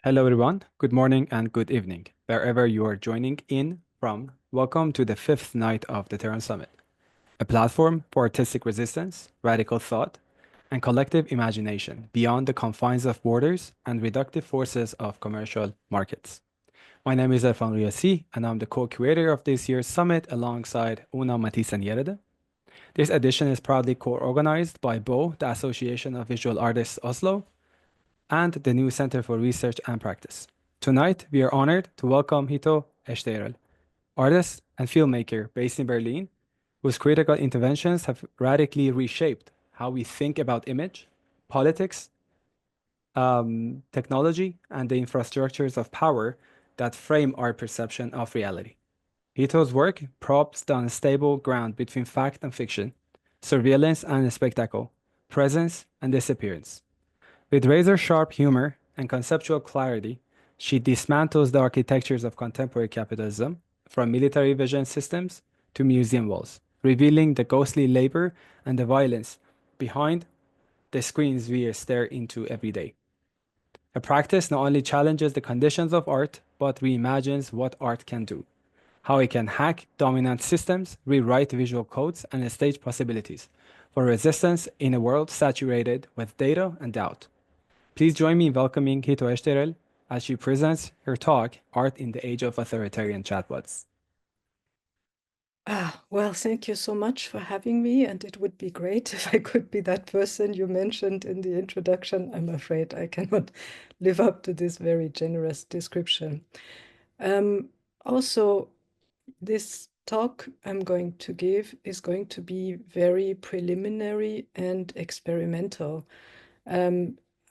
Hello, everyone. Good morning and good evening, wherever you are joining in from. Welcome to the fifth night of the Terran Summit, a platform for artistic resistance, radical thought, and collective imagination beyond the confines of borders and reductive forces of commercial markets. My name is Erfan Riyasi, and I'm the co-curator of this year's summit alongside Una Matisse and Yerede. This edition is proudly co-organized by BO, the Association of Visual Artists Oslo, and the new Center for Research and Practice. Tonight, we are honored to welcome Hito Steyerl, artist and filmmaker based in Berlin, whose critical interventions have radically reshaped how we think about image, politics, technology, and the infrastructures of power that frame our perception of reality. Hito's work probes the unstable ground between fact and fiction, surveillance and spectacle, presence and disappearance. With razor-sharp humor and conceptual clarity, she dismantles the architectures of contemporary capitalism, from military vision systems to museum walls, revealing the ghostly labor and the violence behind the screens we stare into every day. A practice not only challenges the conditions of art, but reimagines what art can do, how it can hack dominant systems, rewrite visual codes, and stage possibilities for resistance in a world saturated with data and doubt. Please join me in welcoming Hito Steyerl as she presents her talk, Art in the Age of Authoritarian Chatbots. Well, thank you so much for having me, and it would be great if I could be that person you mentioned in the introduction. I'm afraid I cannot live up to this very generous description. Also, this talk I'm going to give is going to be very preliminary and experimental.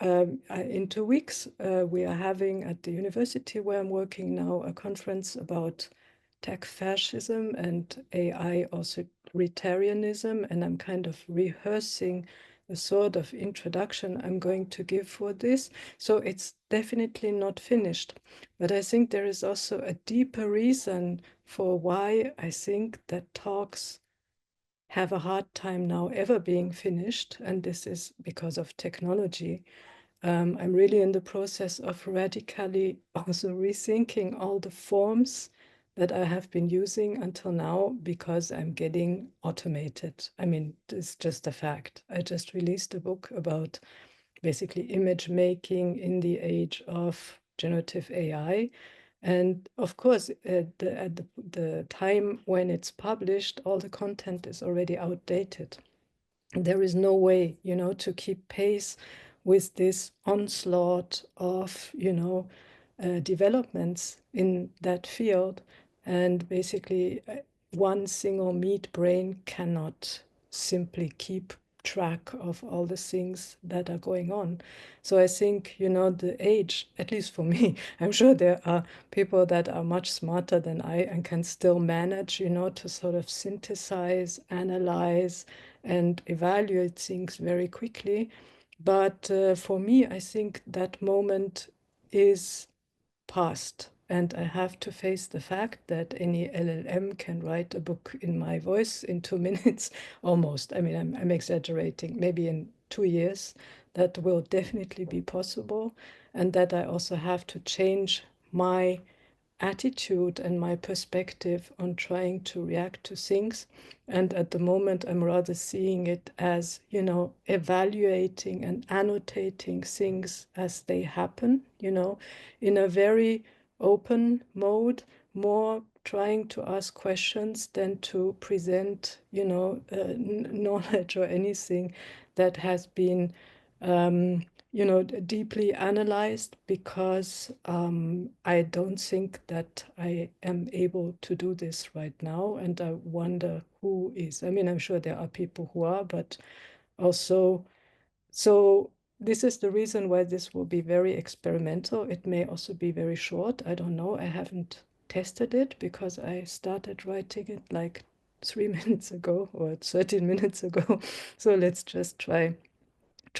In 2 weeks, we are having at the university where I'm working now a conference about tech fascism and AI authoritarianism, and I'm kind of rehearsing the sort of introduction I'm going to give for this. So it's definitely not finished. But I think there is also a deeper reason for why I think that talks have a hard time now ever being finished, and this is because of technology. I'm really in the process of radically also rethinking all the forms that I have been using until now because I'm getting automated. I mean, it's just a fact. I just released a book about basically image making in the age of generative AI. And of course, at the time when it's published, all the content is already outdated. There is no way, to keep pace with this onslaught of, developments in that field. And basically, one single meat brain cannot simply keep track of all the things that are going on. So I think, the age, at least for me, I'm sure there are people that are much smarter than I and can still manage, to sort of synthesize, analyze, and evaluate things very quickly. But for me, I think that moment is past. And I have to face the fact that any LLM can write a book in my voice in 2 minutes, almost. I mean, I'm exaggerating. Maybe in 2 years, that will definitely be possible. And that I also have to change my attitude and my perspective on trying to react to things. And at the moment, I'm rather seeing it as, evaluating and annotating things as they happen, in a very open mode, more trying to ask questions than to present, knowledge or anything that has been deeply analyzed, because I don't think that I am able to do this right now. And I wonder who is. I mean, I'm sure there are people who are, but also, so this is the reason why this will be very experimental. It may also be very short. I don't know. I haven't tested it because I started writing it like 3 minutes ago or 13 minutes ago. So let's just try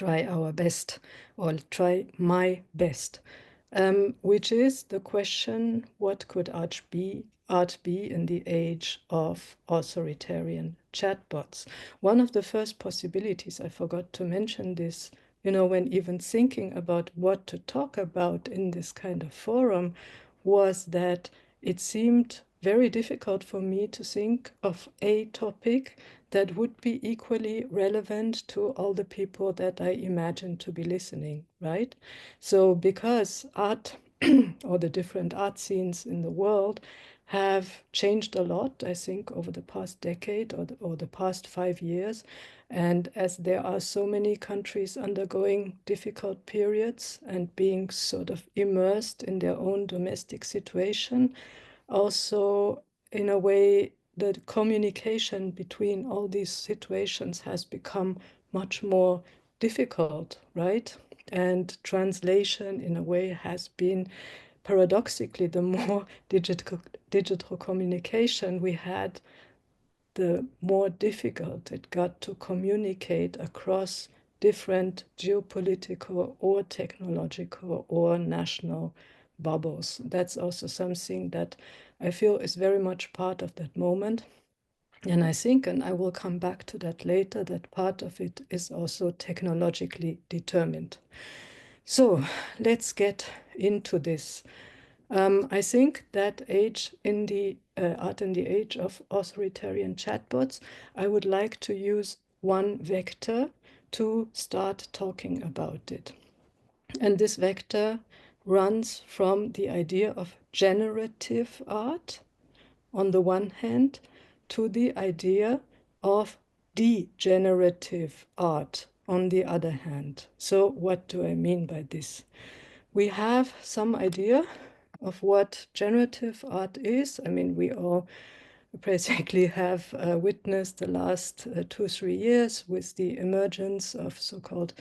our best, or try my best, which is the question, what could art be in the age of authoritarian chatbots? One of the first possibilities, I forgot to mention this, when even thinking about what to talk about in this kind of forum, was that it seemed very difficult for me to think of a topic that would be equally relevant to all the people that I imagine to be listening, right? So because art or the different art scenes in the world have changed a lot, I think, over the past decade or the past 5 years. And as there are so many countries undergoing difficult periods and being sort of immersed in their own domestic situation, also, in a way, the communication between all these situations has become much more difficult, right? And translation, in a way, has been paradoxically the more digital communication we had, the more difficult it got to communicate across different geopolitical or technological or national bubbles. That's also something that I feel is very much part of that moment. And I think, and I will come back to that later, that part of it is also technologically determined. So let's get into this. I think that age in the art in the age of authoritarian chatbots, I would like to use one vector to start talking about it. And this vector runs from the idea of generative art on the one hand to the idea of degenerative art on the other hand. So what do I mean by this? We have some idea of what generative art is. I mean, we all basically have witnessed the last 2 or 3 years with the emergence of so-called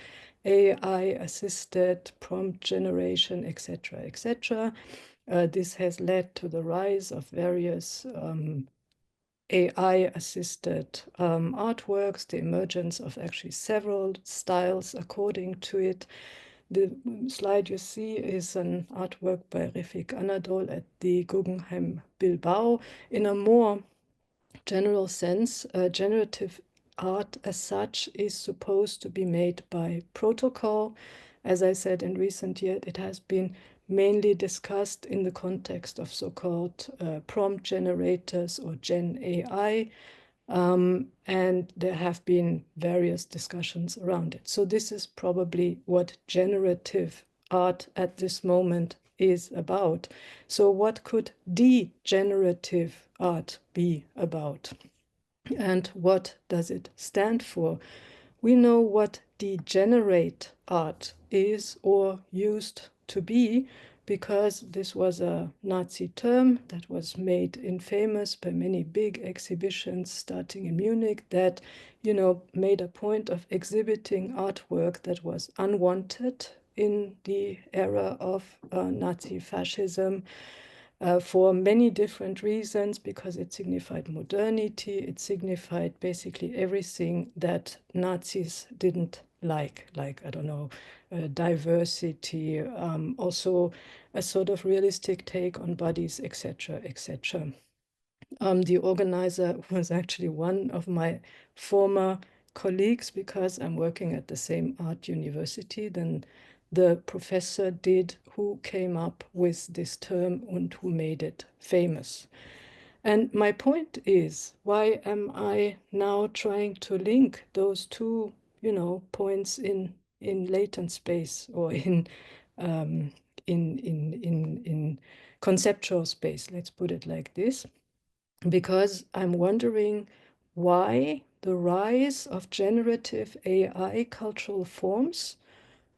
AI-assisted prompt generation, etc., etc. This has led to the rise of various AI-assisted artworks, the emergence of actually several styles according to it. The slide you see is an artwork by Refik Anadol at the Guggenheim Bilbao. In a more general sense, generative art as such is supposed to be made by protocol. As I said, in recent years, it has been mainly discussed in the context of so-called prompt generators or Gen AI. And there have been various discussions around it. So this is probably what generative art at this moment is about. So what could degenerative art be about? And what does it stand for? We know what degenerate art is or used to be, because this was a Nazi term that was made infamous by many big exhibitions starting in Munich that, made a point of exhibiting artwork that was unwanted in the era of Nazi fascism. For many different reasons, because it signified modernity, it signified basically everything that Nazis didn't like, I don't know, diversity, also a sort of realistic take on bodies, etc., etc. The organizer was actually one of my former colleagues, because I'm working at the same art university than the professor did who came up with this term and who made it famous. And my point is, why am I now trying to link those two, points in latent space, or um, in conceptual space? Let's put it like this. Because I'm wondering why the rise of generative AI cultural forms,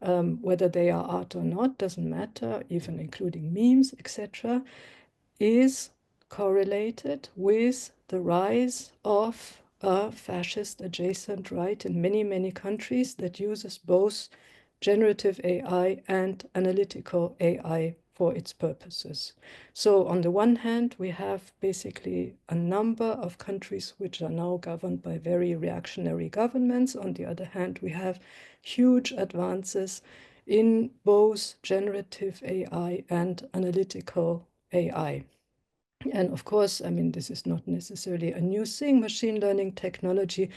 whether they are art or not, doesn't matter, even including memes, etc., is correlated with the rise of a fascist adjacent right in many, many countries that uses both generative AI and analytical AI for its purposes. So on the one hand, we have basically a number of countries which are now governed by very reactionary governments. On the other hand, we have huge advances in both generative AI and analytical AI. And of course, I mean, this is not necessarily a new thing. Machine learning technology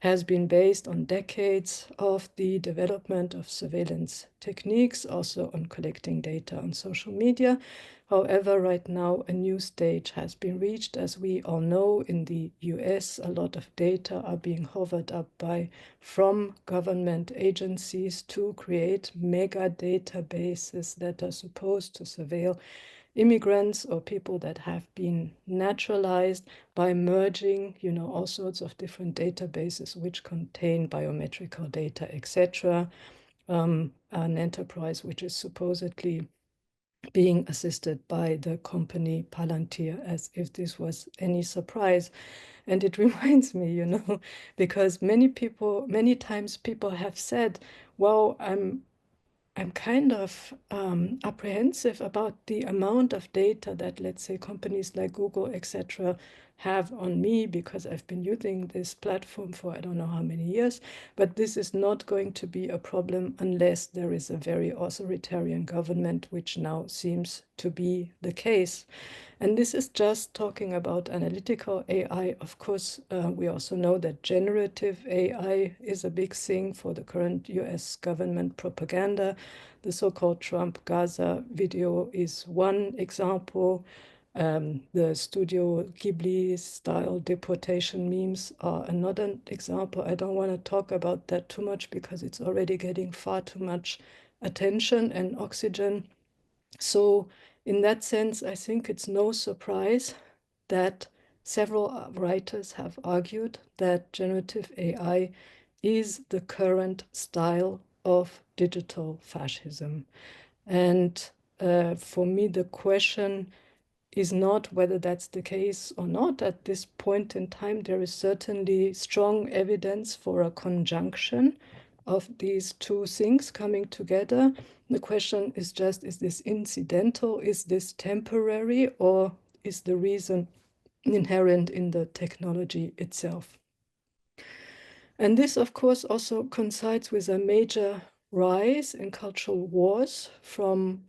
has been based on decades of the development of surveillance techniques, also on collecting data on social media. However, right now, a new stage has been reached. As we all know, in the US, a lot of data are being hovered up from government agencies to create mega databases that are supposed to surveil immigrants or people that have been naturalized by merging, all sorts of different databases which contain biometrical data, etc. An enterprise which is supposedly being assisted by the company Palantir, as if this was any surprise. And it reminds me, because many times people have said, well, I'm kind of apprehensive about the amount of data that, let's say, companies like Google, etc., have on me because I've been using this platform for I don't know how many years. But this is not going to be a problem unless there is a very authoritarian government, which now seems to be the case. And this is just talking about analytical AI. Of course, we also know that generative AI is a big thing for the current US government propaganda. The so-called Trump Gaza video is one example. The Studio Ghibli style deportation memes are another example. I don't want to talk about that too much because it's already getting far too much attention and oxygen. So in that sense, I think it's no surprise that several writers have argued that generative AI is the current style of digital fascism. And for me, the question is not whether that's the case or not. At this point in time, there is certainly strong evidence for a conjunction of these two things coming together. The question is just, is this incidental? Is this temporary? Or is the reason inherent in the technology itself? And this, of course, also coincides with a major rise in cultural wars from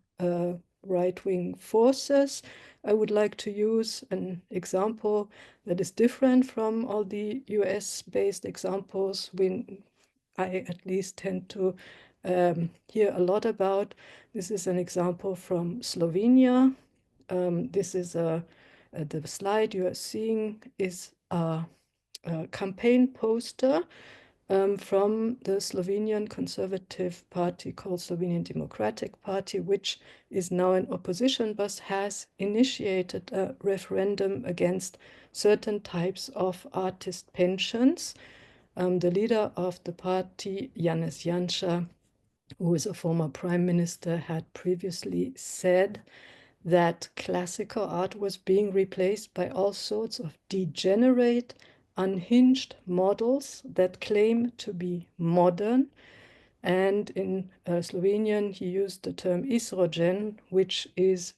right-wing forces. I would like to use an example that is different from all the US-based examples I at least tend to hear a lot about. This is an example from Slovenia. This is the slide you are seeing is a campaign poster from the Slovenian Conservative Party called Slovenian Democratic Party, which is now in opposition but has initiated a referendum against certain types of artist pensions. The leader of the party, Janez Janša, who is a former prime minister, had previously said that classical art was being replaced by all sorts of degenerate, unhinged models that claim to be modern. And in Slovenian, he used the term isrogen, which is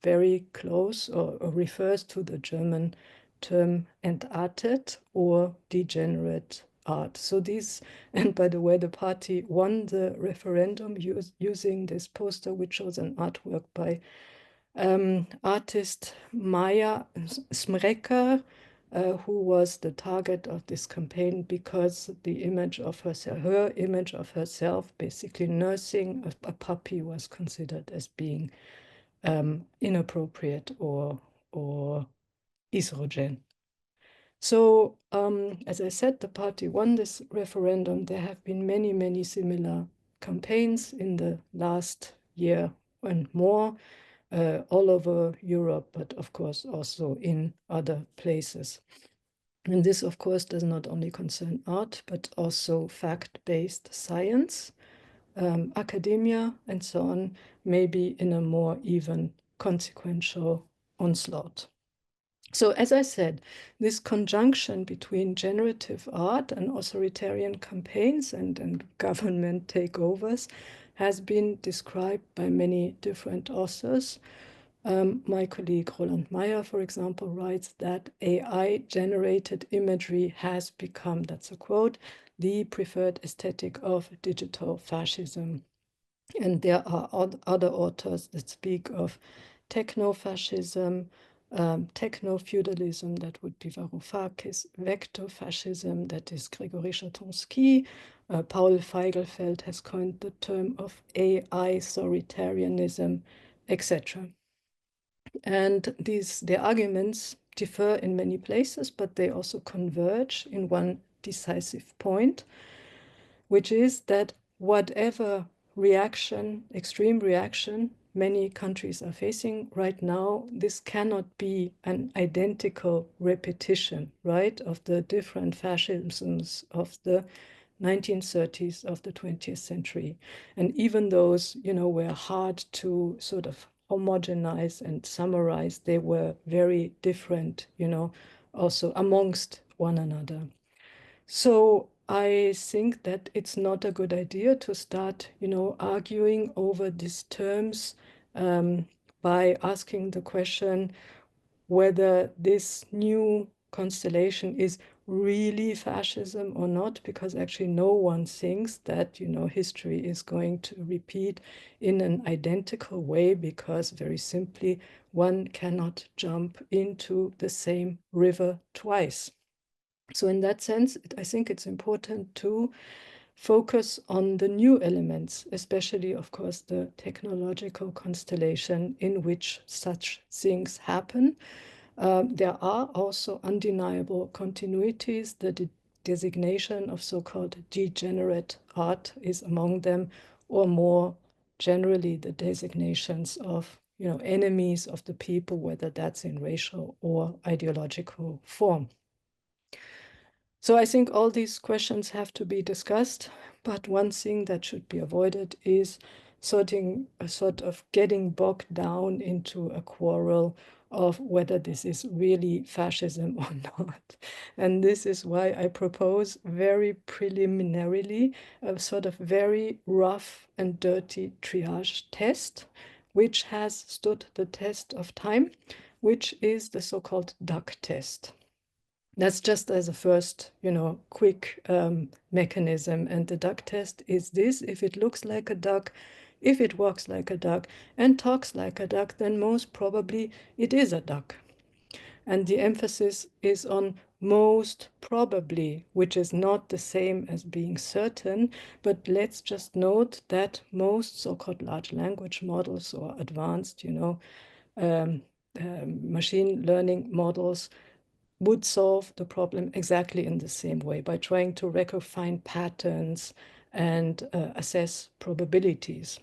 very close or refers to the German term entartet or degenerate art. So these, and by the way, the party won the referendum using this poster, which shows an artwork by artist Maya Smreka, who was the target of this campaign because the image of herself, her image of herself, basically nursing a puppy, was considered as being inappropriate or estrogen. So, as I said, the party won this referendum. There have been many, many similar campaigns in the last year and more all over Europe, but of course also in other places. And this, of course, does not only concern art, but also fact-based science, academia, and so on, maybe in a more even consequential onslaught. So, as I said, this conjunction between generative art and authoritarian campaigns and government takeovers has been described by many different authors. My colleague Roland Meyer, for example, writes that AI-generated imagery has become, that's a quote, the preferred aesthetic of digital fascism. And there are other authors that speak of techno-fascism, techno-feudalism, that would be Varoufakis, vector-fascism, that is Gregory Chatonsky. Paul Feigelfeld has coined the term of AI authoritarianism, etc. And the arguments differ in many places, but they also converge in one decisive point, which is that whatever reaction, extreme reaction, many countries are facing right now, this cannot be an identical repetition, right, of the different fascisms of the 1930s of the 20th century. And even those, were hard to sort of homogenize and summarize, they were very different, also amongst one another. So I think that it's not a good idea to start, arguing over these terms by asking the question whether this new constellation is really fascism or not, because actually no one thinks that, history is going to repeat in an identical way, because very simply, one cannot jump into the same river twice. So in that sense, I think it's important to focus on the new elements, especially, of course, the technological constellation in which such things happen. There are also undeniable continuities. The designation of so-called degenerate art is among them, or more generally, the designations of enemies of the people, whether that's in racial or ideological form. So I think all these questions have to be discussed, but one thing that should be avoided is sort of getting bogged down into a quarrel of whether this is really fascism or not. And this is why I propose very preliminarily a sort of very rough and dirty triage test, which has stood the test of time, which is the so-called duck test. That's just as a first, quick mechanism. And the duck test is this: if it looks like a duck, if it walks like a duck, and talks like a duck, then most probably it is a duck. And the emphasis is on most probably, which is not the same as being certain. But let's just note that most so-called large language models or advanced, machine learning models would solve the problem exactly in the same way, by trying to find patterns and assess probabilities.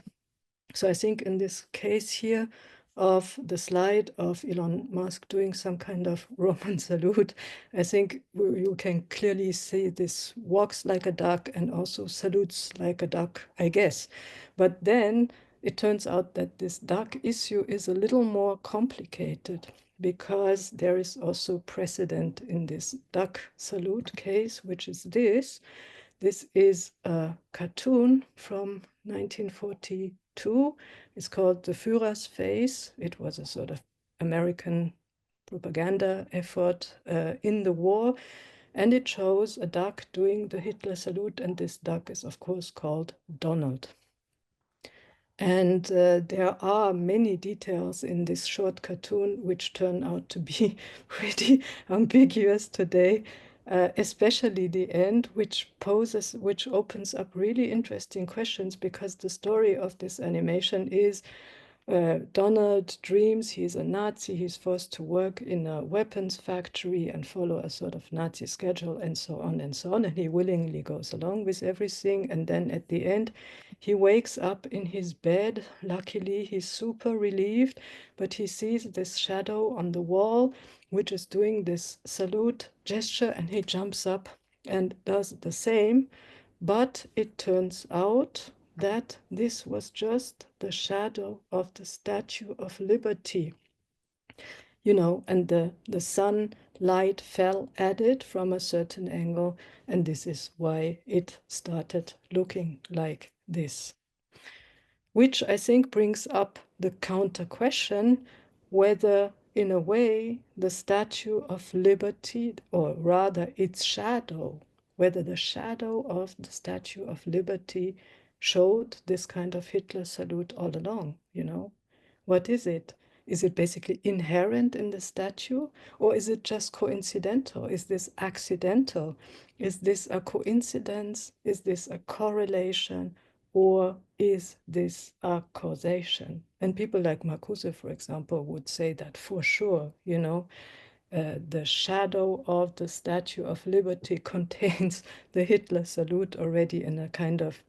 So I think in this case here of the slide of Elon Musk doing some kind of Roman salute, I think you can clearly see this walks like a duck and also salutes like a duck, I guess. But then it turns out that this duck issue is a little more complicated, because there is also precedent in this duck salute case, which is this. This is a cartoon from 1942. It's called The Führer's Face. It was a sort of American propaganda effort in the war. And it shows a duck doing the Hitler salute. And this duck is, of course, called Donald. And there are many details in this short cartoon which turn out to be pretty ambiguous today, especially the end, which opens up really interesting questions, because the story of this animation is Donald dreams he's a Nazi, he's forced to work in a weapons factory and follow a sort of Nazi schedule and so on and so on. And he willingly goes along with everything. And then at the end, he wakes up in his bed. Luckily, he's super relieved, but he sees this shadow on the wall, which is doing this salute gesture, and he jumps up and does the same. But it turns out that this was just the shadow of the Statue of Liberty, and the sunlight fell at it from a certain angle, and this is why it started looking like this. Which I think brings up the counter question whether, in a way, the Statue of Liberty, or rather its shadow, whether the shadow of the Statue of Liberty showed this kind of Hitler salute all along, What is it? Is it basically inherent in the statue, or is it just coincidental? Is this accidental? Is this a coincidence? Is this a correlation? Or is this a causation? And people like Marcuse, for example, would say that for sure, the shadow of the Statue of Liberty contains the Hitler salute already in a kind of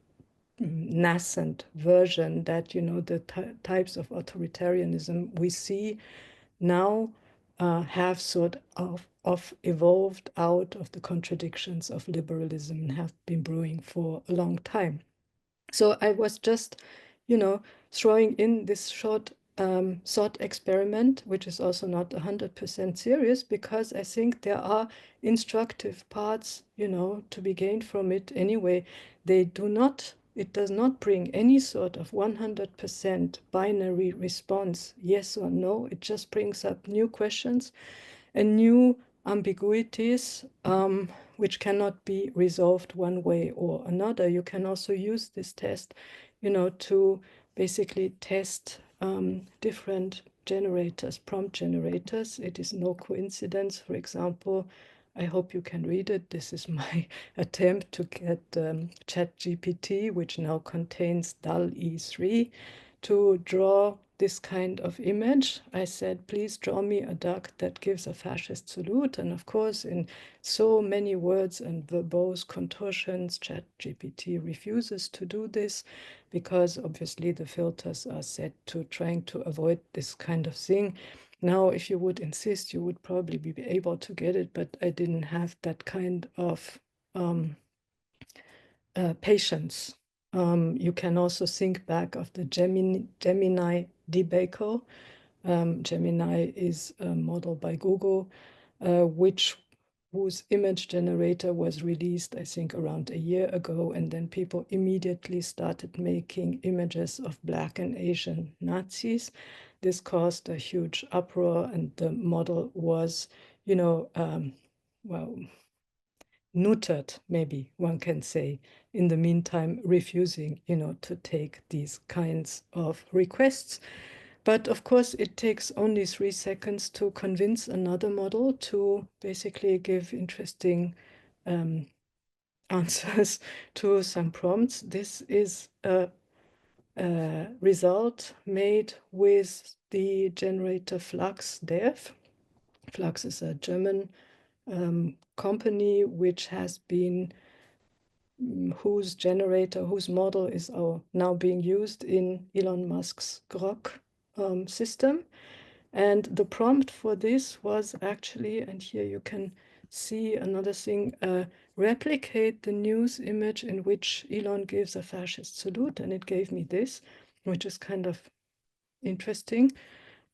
nascent version, that the types of authoritarianism we see now have sort of evolved out of the contradictions of liberalism and have been brewing for a long time. So I was just, throwing in this short thought experiment, which is also not 100% serious, because I think there are instructive parts, to be gained from it anyway. It does not bring any sort of 100% binary response, yes or no. It just brings up new questions and new ambiguities, which cannot be resolved one way or another. You can also use this test, to basically test different generators, prompt generators. It is no coincidence. For example, I hope you can read it. This is my attempt to get ChatGPT, which now contains DALL-E 3, to draw this kind of image. I said, please draw me a duck that gives a fascist salute. And of course, in so many words and verbose contortions, ChatGPT refuses to do this, because obviously the filters are set to trying to avoid this kind of thing. Now, if you would insist, you would probably be able to get it, but I didn't have that kind of patience. You can also think back of the Gemini debacle. Gemini is a model by Google, whose image generator was released, I think, around a year ago, and then people immediately started making images of Black and Asian Nazis. This caused a huge uproar, and the model was, well, neutered, maybe one can say, in the meantime, refusing, to take these kinds of requests. But of course, it takes only 3 seconds to convince another model to basically give interesting answers to some prompts. This is a result made with the generator Flux Dev. Flux is a German company which has been whose model is now being used in Elon Musk's Grok system. And the prompt for this was actually, and here you can see another thing, replicate the news image in which Elon gives a fascist salute. And it gave me this, which is kind of interesting.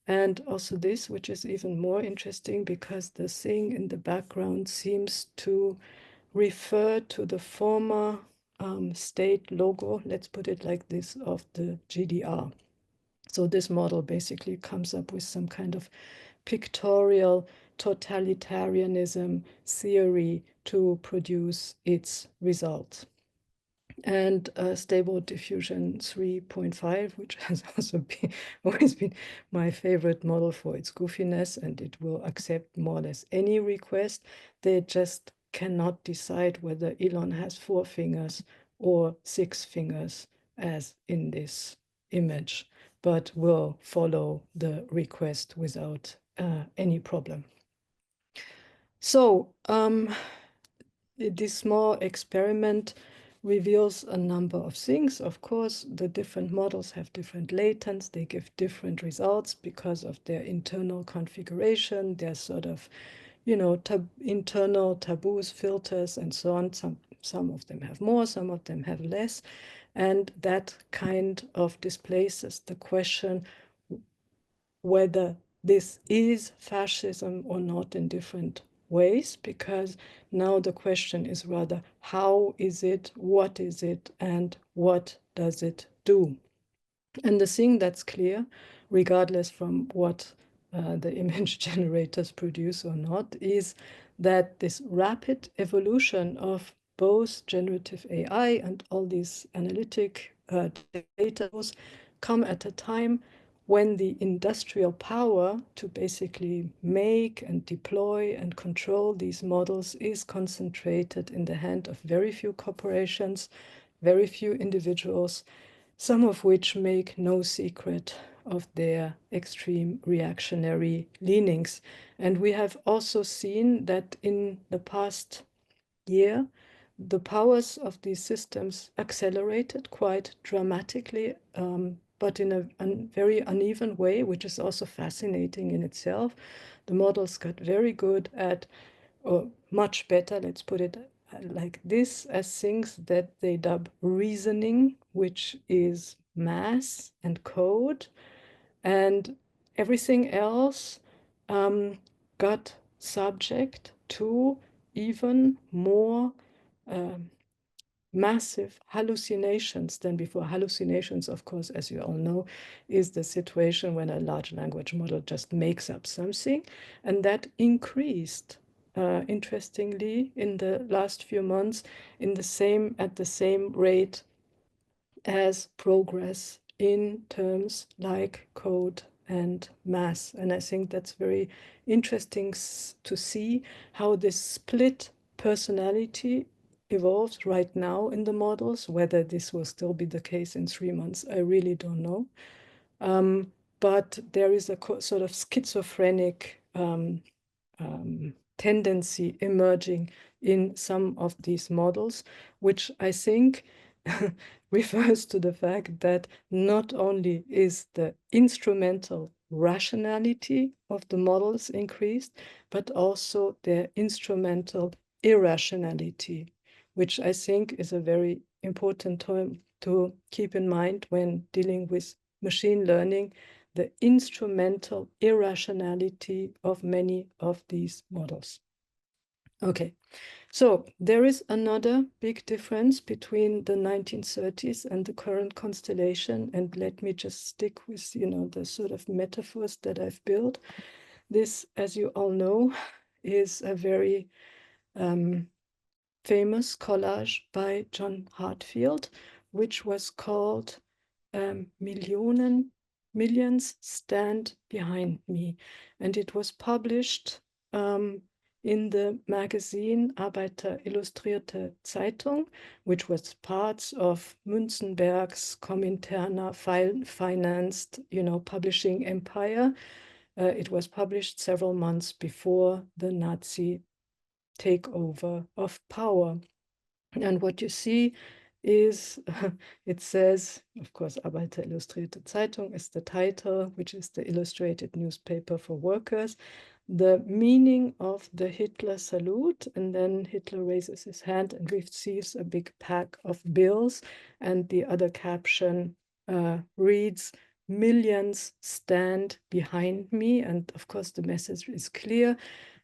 And also this, which is even more interesting, because the thing in the background seems to refer to the former state logo, let's put it like this, of the GDR. So this model basically comes up with some kind of pictorial totalitarianism theory to produce its results. And Stable Diffusion 3.5, which has also always been my favorite model for its goofiness, and it will accept more or less any request. They just cannot decide whether Elon has 4 fingers or 6 fingers, as in this image, but will follow the request without any problem. So this small experiment reveals a number of things. Of course, the different models have different latents. They give different results because of their internal configuration, their sort of, internal taboos, filters, and so on. Some of them have more, some of them have less. And that kind of displaces the question whether this is fascism or not in different ways, because now the question is rather how is it, what is it, and what does it do? And the thing that's clear, regardless from what the image generators produce or not, is that this rapid evolution of both generative AI and all these analytic data come at a time when the industrial power to basically make and deploy and control these models is concentrated in the hand of very few corporations, very few individuals, some of which make no secret of their extreme reactionary leanings. And we have also seen that in the past year, the powers of these systems accelerated quite dramatically, but in a very uneven way, which is also fascinating in itself. The models got very good at, or much better, let's put it like this, as things that they dub reasoning, which is math and code, and everything else got subject to even more massive hallucinations than before. Hallucinations, of course, as you all know, is the situation when a large language model just makes up something, and that increased interestingly in the last few months at the same rate as progress in terms like code and math. And I think that's very interesting to see how this split personality evolves right now in the models. Whether this will still be the case in 3 months, I really don't know. But there is a sort of schizophrenic tendency emerging in some of these models, which I think refers to the fact that not only is the instrumental rationality of the models increased, but also their instrumental irrationality, which I think is a very important term to keep in mind when dealing with machine learning, the instrumental irrationality of many of these models. Okay, so there is another big difference between the 1930s and the current constellation, and let me just stick with, the sort of metaphors that I've built. This, as you all know, is a very famous collage by John Hartfield, which was called Millions Stand Behind Me. And it was published in the magazine Arbeiter Illustrierte Zeitung, which was part of Münzenberg's Kominterna financed, publishing empire. It was published several months before the Nazi takeover of power. And what you see is, it says, of course, Arbeiter Illustrierte Zeitung is the title, which is the illustrated newspaper for workers. The meaning of the Hitler salute, and then Hitler raises his hand and receives a big pack of bills, and the other caption reads, "Millions stand behind me," and of course the message is clear.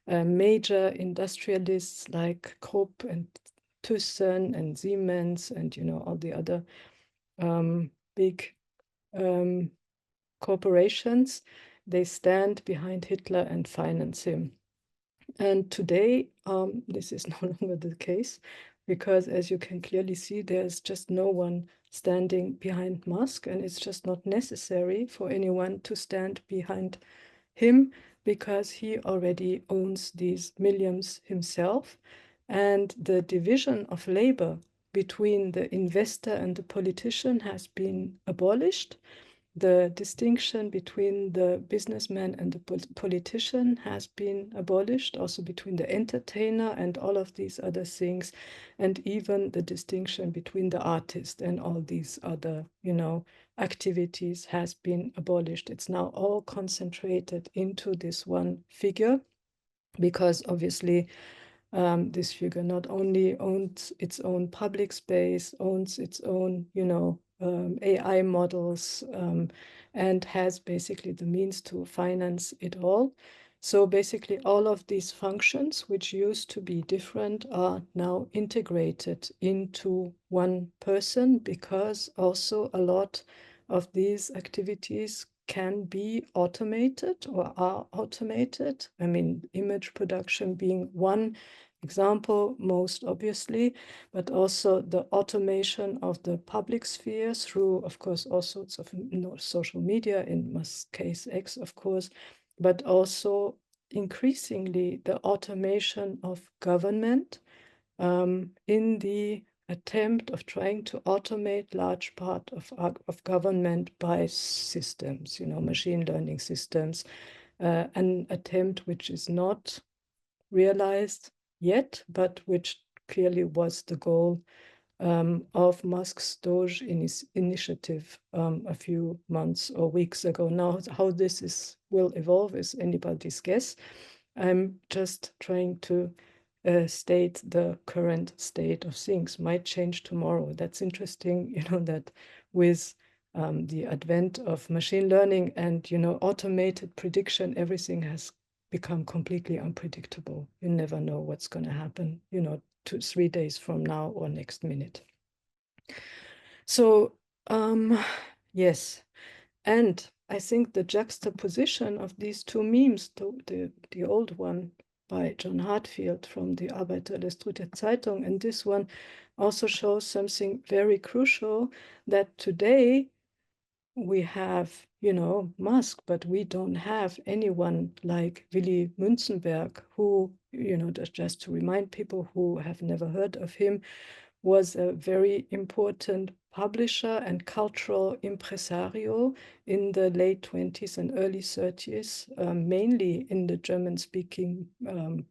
Major industrialists like Krupp and Thyssen and Siemens and all the other big corporations, they stand behind Hitler and finance him. And today, this is no longer the case, because as you can clearly see, there's just no one standing behind Musk, and it's just not necessary for anyone to stand behind him, because he already owns these millions himself. And the division of labor between the investor and the politician has been abolished. The distinction between the businessman and the politician has been abolished, also between the entertainer and all of these other things, and even the distinction between the artist and all these other, activities has been abolished. It's now all concentrated into this one figure, because obviously this figure not only owns its own public space, owns its own, AI models, and has basically the means to finance it all. So basically all of these functions, which used to be different, are now integrated into one person, because also a lot of these activities can be automated or are automated. I mean, image production being one example, most obviously, but also the automation of the public sphere through, of course, all sorts of social media, in Musk's case X, of course, but also increasingly the automation of government in the attempt of trying to automate large part of government by systems, machine learning systems, an attempt which is not realized yet, but which clearly was the goal of Musk's Doge initiative a few months or weeks ago. Now, how this will evolve is anybody's guess. I'm just trying to state the current state of things. Might change tomorrow. That's interesting, that with the advent of machine learning and, automated prediction, everything has become completely unpredictable. You never know what's going to happen, 3 days from now or next minute. So, yes. And I think the juxtaposition of these two memes, the old one by John Hartfield from the Arbeiterillustrierte Zeitung, and this one also shows something very crucial, that today we have, Musk, but we don't have anyone like Willy Münzenberg, who, just to remind people who have never heard of him, was a very important publisher and cultural impresario in the late 20s and early 30s, mainly in the German-speaking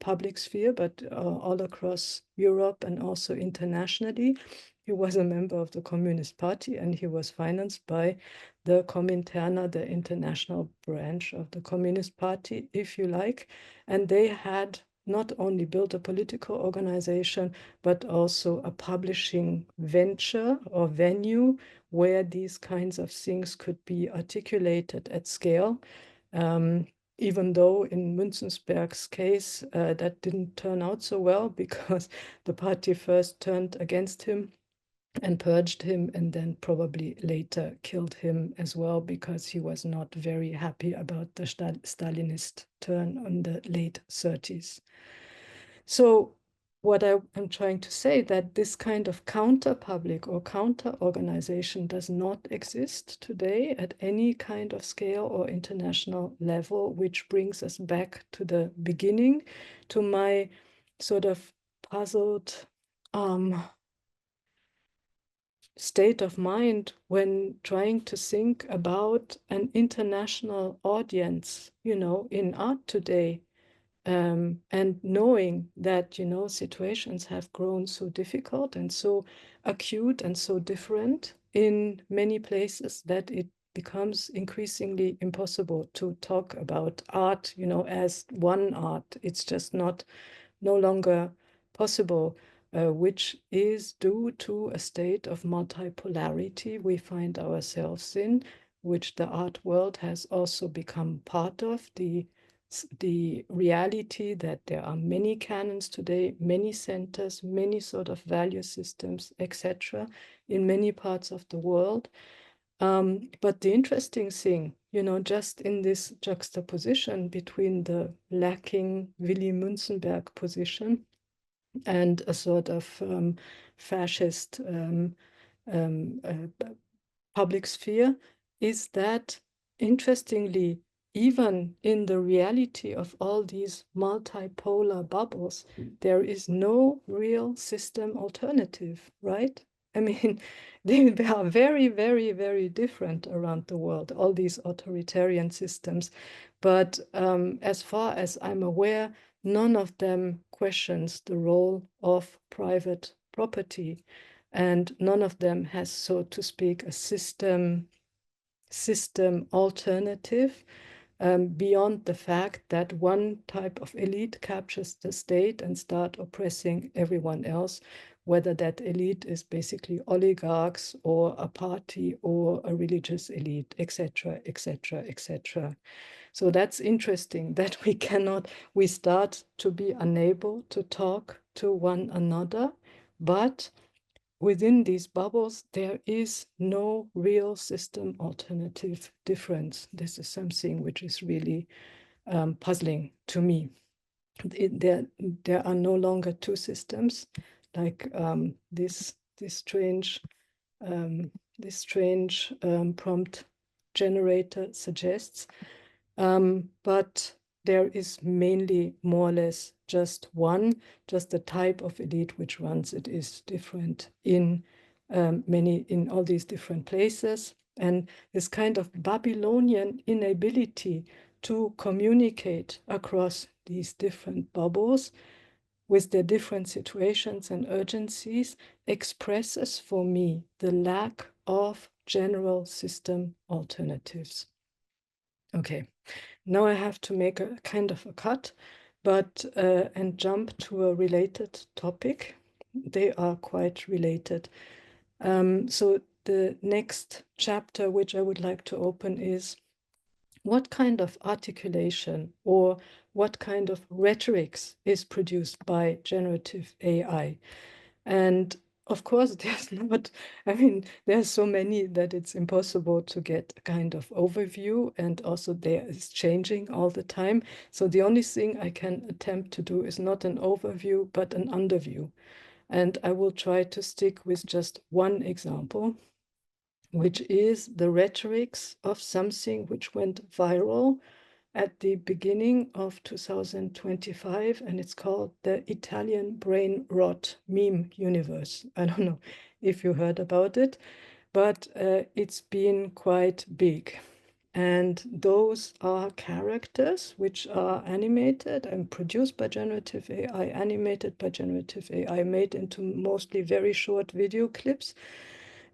public sphere, but all across Europe and also internationally. He was a member of the Communist Party, and he was financed by the Comintern, the international branch of the Communist Party, if you like. And they had not only built a political organization, but also a publishing venture or venue where these kinds of things could be articulated at scale. Even though in Münzensberg's case, that didn't turn out so well, because the party first turned against him and purged him, and then probably later killed him as well, because he was not very happy about the Stalinist turn in the late 30s. So what I'm trying to say, that this kind of counter-public or counter-organization does not exist today at any kind of scale or international level, which brings us back to the beginning, to my sort of puzzled state of mind when trying to think about an international audience, in art today. And knowing that, situations have grown so difficult and so acute and so different in many places, that it becomes increasingly impossible to talk about art, as one art. It's just no longer possible, which is due to a state of multipolarity we find ourselves in, which the art world has also become part of. The reality that there are many canons today, many centers, many sort of value systems, etc., in many parts of the world. But the interesting thing, just in this juxtaposition between the lacking Willy Münzenberg position and a sort of fascist public sphere, is that, interestingly, even in the reality of all these multipolar bubbles, there is no real system alternative, right? I mean, they are very, very, very different around the world, all these authoritarian systems. But as far as I'm aware, none of them questions the role of private property, and none of them has, so to speak, a system alternative, beyond the fact that one type of elite captures the state and start oppressing everyone else, whether that elite is basically oligarchs or a party or a religious elite, etc., etc., etc. So that's interesting that we start to be unable to talk to one another, but within these bubbles, there is no real system alternative difference. This is something which is really puzzling to me. there are no longer two systems, like this strange prompt generator suggests. But there is mainly more or less just one, just the type of elite which runs it is different in in all these different places. And this kind of Babylonian inability to communicate across these different bubbles with their different situations and urgencies expresses for me the lack of general system alternatives. Okay, now I have to make a kind of a cut, but and jump to a related topic. They are quite related. So the next chapter which I would like to open is what kind of articulation or what kind of rhetorics is produced by generative AI? And of course, there's not, I mean, there's so many that it's impossible to get a kind of overview, and also there is changing all the time. So the only thing I can attempt to do is not an overview, but an underview. And I will try to stick with just one example, which is the rhetorics of something which went viral at the beginning of 2025, and it's called the Italian brain rot meme universe. I don't know if you heard about it, but it's been quite big. And those are characters which are animated and produced by generative AI, animated by generative AI, made into mostly very short video clips.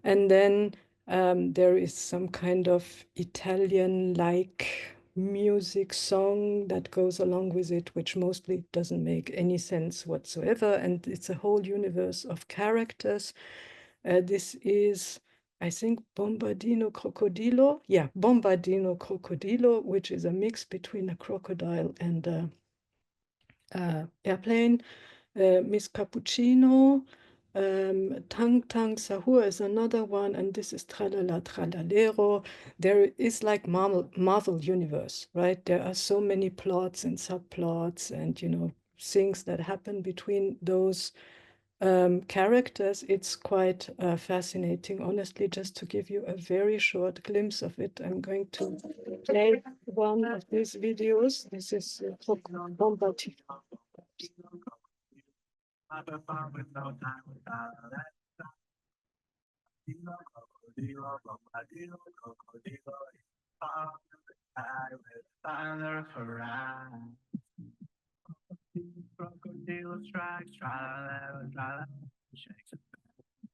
And then there is some kind of Italian-like music song that goes along with it, which mostly doesn't make any sense whatsoever. And it's a whole universe of characters. This is, I think, Bombardino Crocodilo. Yeah, Bombardino Crocodilo, which is a mix between a crocodile and a airplane. Miss Cappuccino, Tang Tang Sahur is another one, and this is Tralala Tralalero. There is like Marvel universe, right? There are so many plots and subplots and, you know, things that happen between those characters. It's quite fascinating, honestly. Just to give you a very short glimpse of it, I'm going to play one of these videos. This is Bombardino.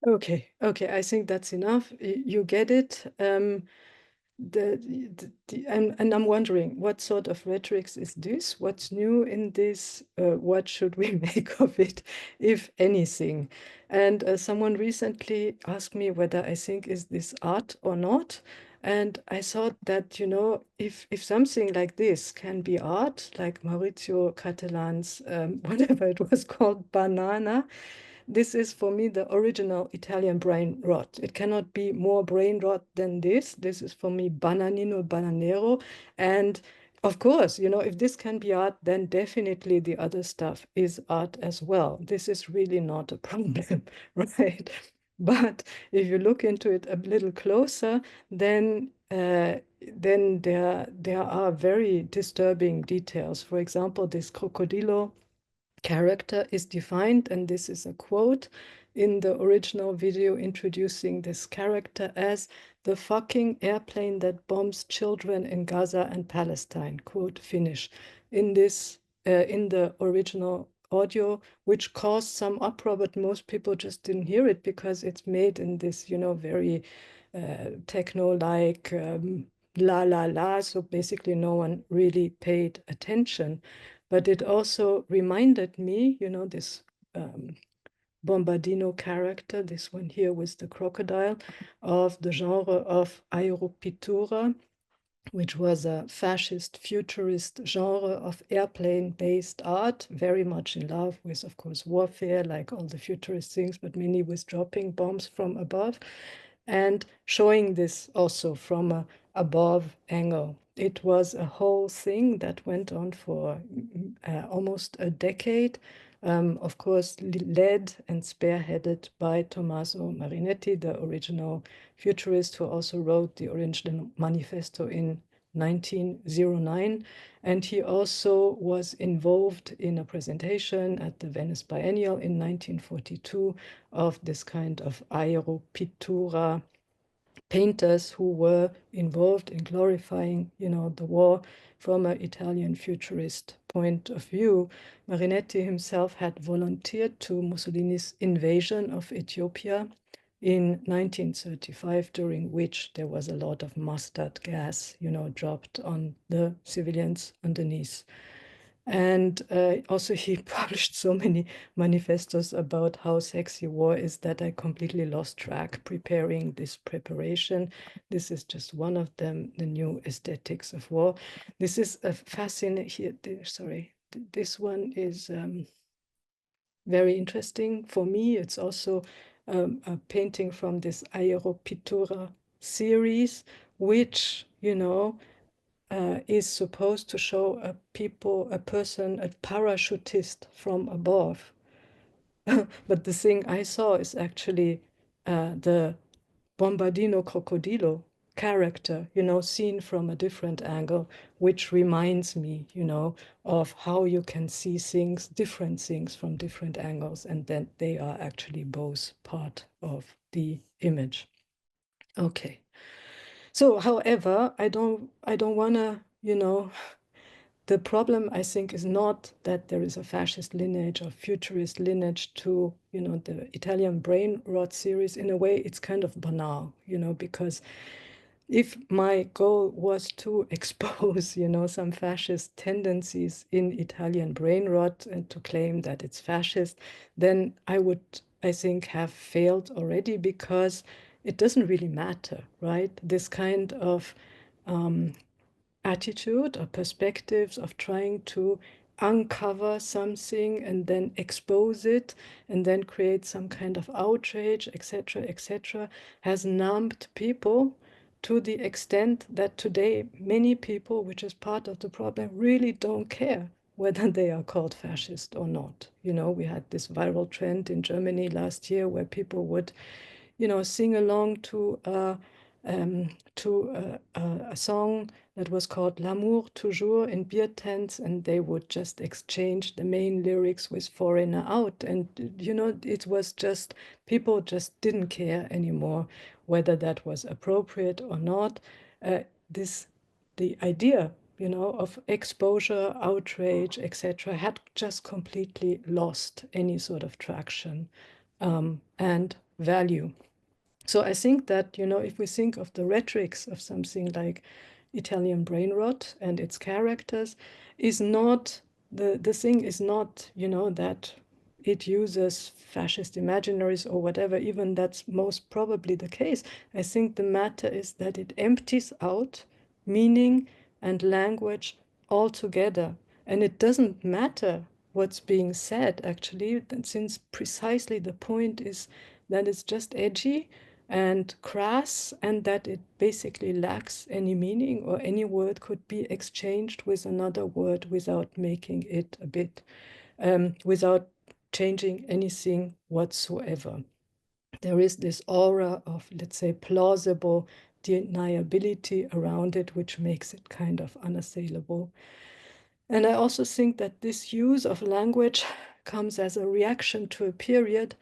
Okay, I think that's enough. You get it. And I'm wondering, what sort of rhetorics is this? What's new in this? What should we make of it, if anything? And someone recently asked me whether I think is this art or not. And I thought that, you know, if something like this can be art, like Maurizio Cattelan's, whatever it was called, Banana, this is for me the original Italian brain rot. It cannot be more brain rot than this. This is for me bananino bananero. And of course, you know, if this can be art, then definitely the other stuff is art as well. This is really not a problem, right? But if you look into it a little closer, then there are very disturbing details. For example, this crocodilo character is defined, and this is a quote in the original video introducing this character as the fucking airplane that bombs children in Gaza and Palestine, quote finish. In this, in the original audio, which caused some uproar, but most people just didn't hear it because it's made in this, you know, very techno-like la la la. So basically no one really paid attention. But it also reminded me, you know, this Bombardino character, this one here with the crocodile, of the genre of aeropittura, which was a fascist futurist genre of airplane-based art, very much in love with, of course, warfare, like all the futurist things, but mainly with dropping bombs from above, and showing this also from a above angle. It was a whole thing that went on for almost a decade, of course, led and spearheaded by Tommaso Marinetti, the original futurist who also wrote the original manifesto in 1909. And he also was involved in a presentation at the Venice Biennial in 1942 of this kind of aeropittura painters who were involved in glorifying, the war from an Italian futurist point of view. Marinetti himself had volunteered to Mussolini's invasion of Ethiopia in 1935, during which there was a lot of mustard gas, dropped on the civilians underneath. And also he published so many manifestos about how sexy war is that I completely lost track preparing this preparation. This is just one of them, The New Aesthetics of War. This is a fascinating, sorry, this one is very interesting. For me, it's also a painting from this Aeropittura series, which, is supposed to show a person, a parachutist from above. But the thing I saw is actually the Bombardino Crocodilo character, seen from a different angle, which reminds me, of how you can see things, different things from different angles, and that they are actually both part of the image. Okay. So, however, I don't want to, the problem, I think, is not that there is a fascist lineage or futurist lineage to, the Italian brain rot series. In a way, it's kind of banal, because if my goal was to expose, some fascist tendencies in Italian brain rot and to claim that it's fascist, then I would, I think, have failed already, because it doesn't really matter, right? This kind of attitude or perspectives of trying to uncover something and then expose it and then create some kind of outrage, etc., has numbed people to the extent that today many people, which is part of the problem, really don't care whether they are called fascist or not. We had this viral trend in Germany last year where people would, sing along to a song that was called L'amour toujours in beer tents, and they would just exchange the main lyrics with Foreigner out. And, it was just, people just didn't care anymore whether that was appropriate or not. The idea, of exposure, outrage, etc., had just completely lost any sort of traction and value. So I think that, if we think of the rhetorics of something like Italian brain rot and its characters, is not, the thing is not, that it uses fascist imaginaries or whatever, even that's most probably the case. I think the matter is that it empties out meaning and language altogether. And it doesn't matter what's being said, actually, since precisely the point is that it's just edgy and crass, and that it basically lacks any meaning, or any word could be exchanged with another word without making it a bit, without changing anything whatsoever. There is this aura of, let's say, plausible deniability around it, which makes it kind of unassailable. And I also think that this use of language comes as a reaction to a period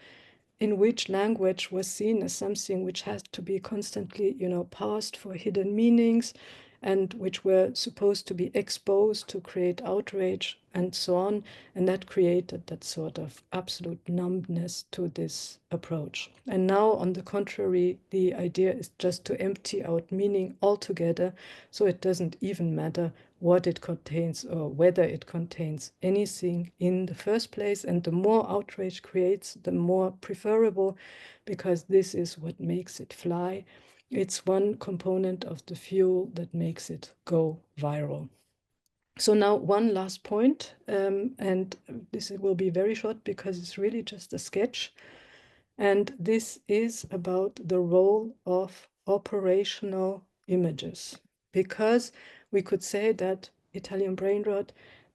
in which language was seen as something which has to be constantly, parsed for hidden meanings, and which were supposed to be exposed to create outrage and so on. And that created that sort of absolute numbness to this approach. And now, on the contrary, the idea is just to empty out meaning altogether, so it doesn't even matter what it contains or whether it contains anything in the first place. And the more outrage creates, the more preferable, because this is what makes it fly. It's one component of the fuel that makes it go viral. So now one last point, and this will be very short because it's really just a sketch. And this is about the role of operational images. because we could say that Italian brainrot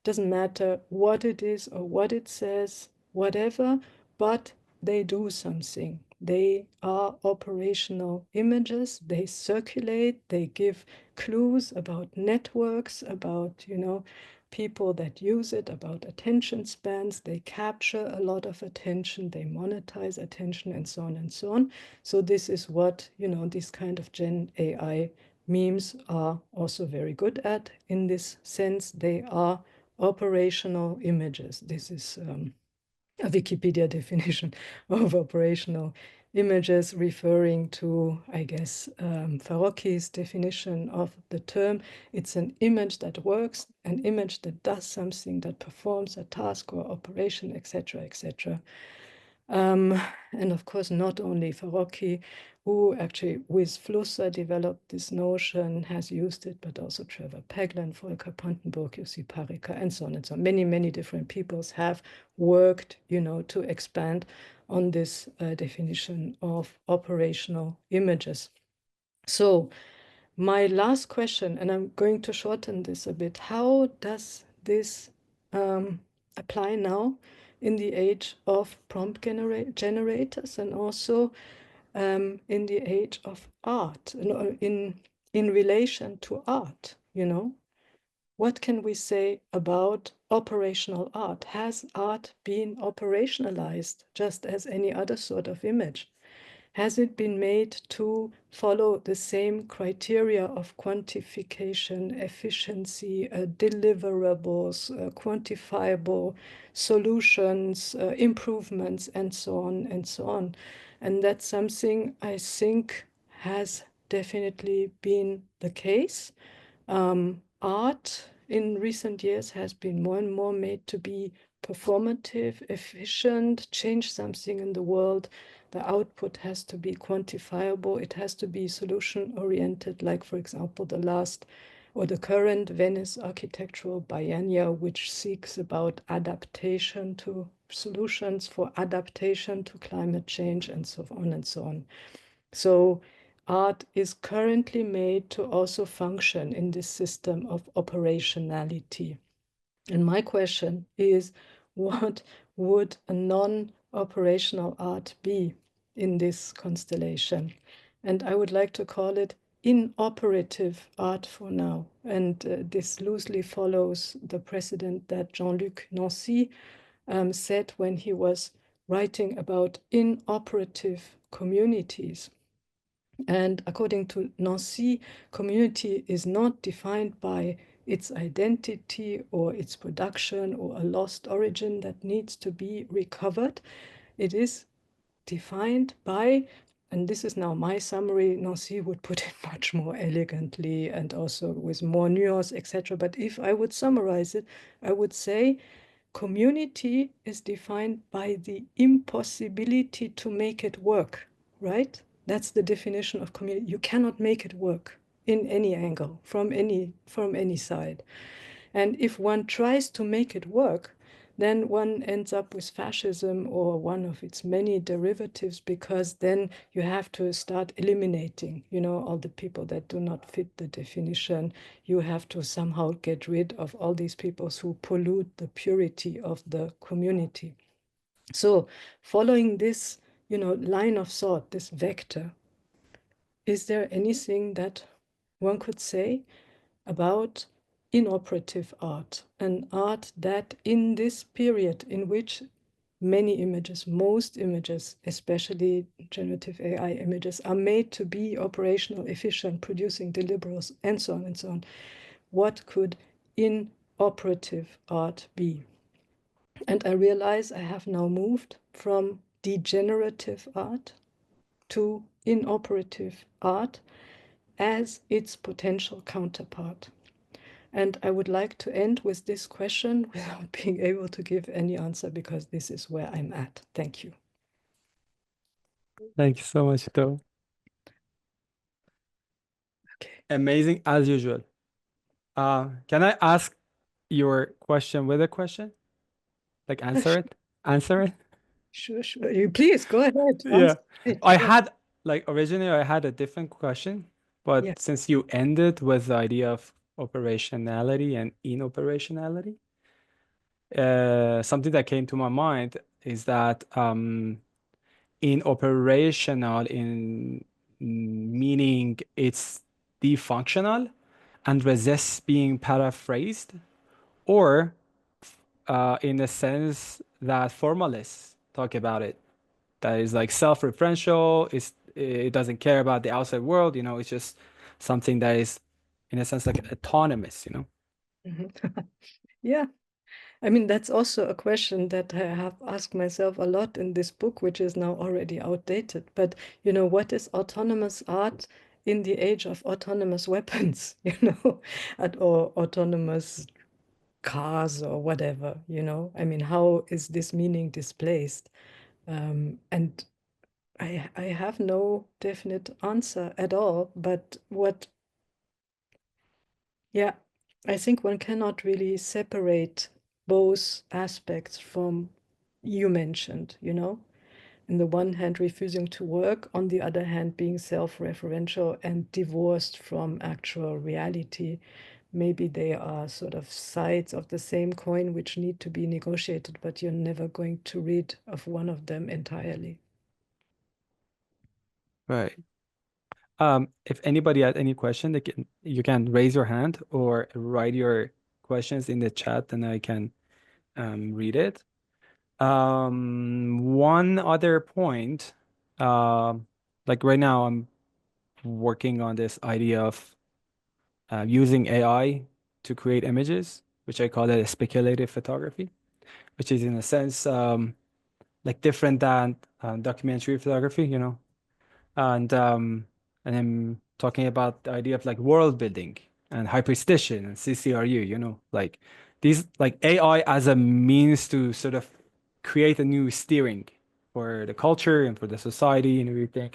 doesn't matter what it is or what it says, whatever, but they do something. They are operational images, they circulate, they give clues about networks, about, people that use it, about attention spans. They capture a lot of attention, they monetize attention, and so on and so on. So this is what, these kind of Gen AI memes are also very good at. In this sense, they are operational images. This is a Wikipedia definition of operational images, referring to, I guess, Farocchi's definition of the term. It's an image that works, an image that does something, that performs a task or operation, etc., etc. And of course, not only Farocchi, who actually with Flusser developed this notion, has used it, but also Trevor Paglen, Volker Brandenburg, Jussi Parika, and so on and so on. Many, many different peoples have worked, to expand on this definition of operational images. So my last question, and I'm going to shorten this a bit, how does this apply now in the age of prompt generators, and also in the age of art, in relation to art, What can we say about operational art? Has art been operationalized just as any other sort of image? Has it been made to follow the same criteria of quantification, efficiency, deliverables, quantifiable solutions, improvements, and so on and so on? And that's something I think has definitely been the case. Art in recent years has been more and more made to be performative, efficient, change something in the world. The output has to be quantifiable. It has to be solution-oriented, like, for example, the current Venice architectural biennial, which seeks about adaptation to solutions for adaptation to climate change, and so on and so on. So art is currently made to also function in this system of operationality. And my question is, what would a non-operational art be in this constellation? And I would like to call it inoperative art for now. And this loosely follows the precedent that Jean-Luc Nancy said when he was writing about inoperative communities. And according to Nancy, community is not defined by its identity or its production or a lost origin that needs to be recovered. It is defined by, and this is now my summary, Nancy would put it much more elegantly and also with more nuance, etc. But if I would summarize it, I would say community is defined by the impossibility to make it work, right? That's the definition of community. You cannot make it work in any angle, from any side. And if one tries to make it work, then one ends up with fascism or one of its many derivatives, because then you have to start eliminating, all the people that do not fit the definition. You have to somehow get rid of all these people who pollute the purity of the community. So following this, line of thought, this vector, is there anything that one could say about inoperative art, an art that in this period in which many images, most images, especially generative AI images, are made to be operational, efficient, producing deliverables, and so on and so on, what could inoperative art be? And I realize I have now moved from degenerative art to inoperative art as its potential counterpart. And I would like to end with this question without being able to give any answer, because this is where I'm at. Thank you. Thank you so much, Hito. Okay. Amazing as usual. Can I ask your question with a question? Like answer it? Answer it? Sure, sure. You please go ahead. Yeah. Answer it. I Yeah. had like originally I had a different question, Yeah. But since you ended with the idea of operationality and inoperationality, something that came to my mind is that in operational, in meaning it's defunctional and resists being paraphrased, or in the sense that formalists talk about it, that is like self-referential, it doesn't care about the outside world, it's just something that is, in a sense, like autonomous. Mhm. Yeah. I mean, that's also a question that I have asked myself a lot in this book, which is now already outdated. But, what is autonomous art in the age of autonomous weapons, or autonomous cars or whatever, I mean, how is this meaning displaced? And I have no definite answer at all. But yeah, I think one cannot really separate both aspects from you mentioned, On the one hand, refusing to work, on the other hand, being self-referential and divorced from actual reality. Maybe they are sort of sides of the same coin which need to be negotiated, but you're never going to rid of one of them entirely. Right. If anybody had any question, you can raise your hand or write your questions in the chat, and I can read it. One other point, like right now, I'm working on this idea of using AI to create images, which I call it a speculative photography, which is in a sense like different than documentary photography. And um, and I'm talking about the idea of like world building and hyperstition and CCRU, like these like AI as a means to sort of create a new steering for the culture and for the society and everything.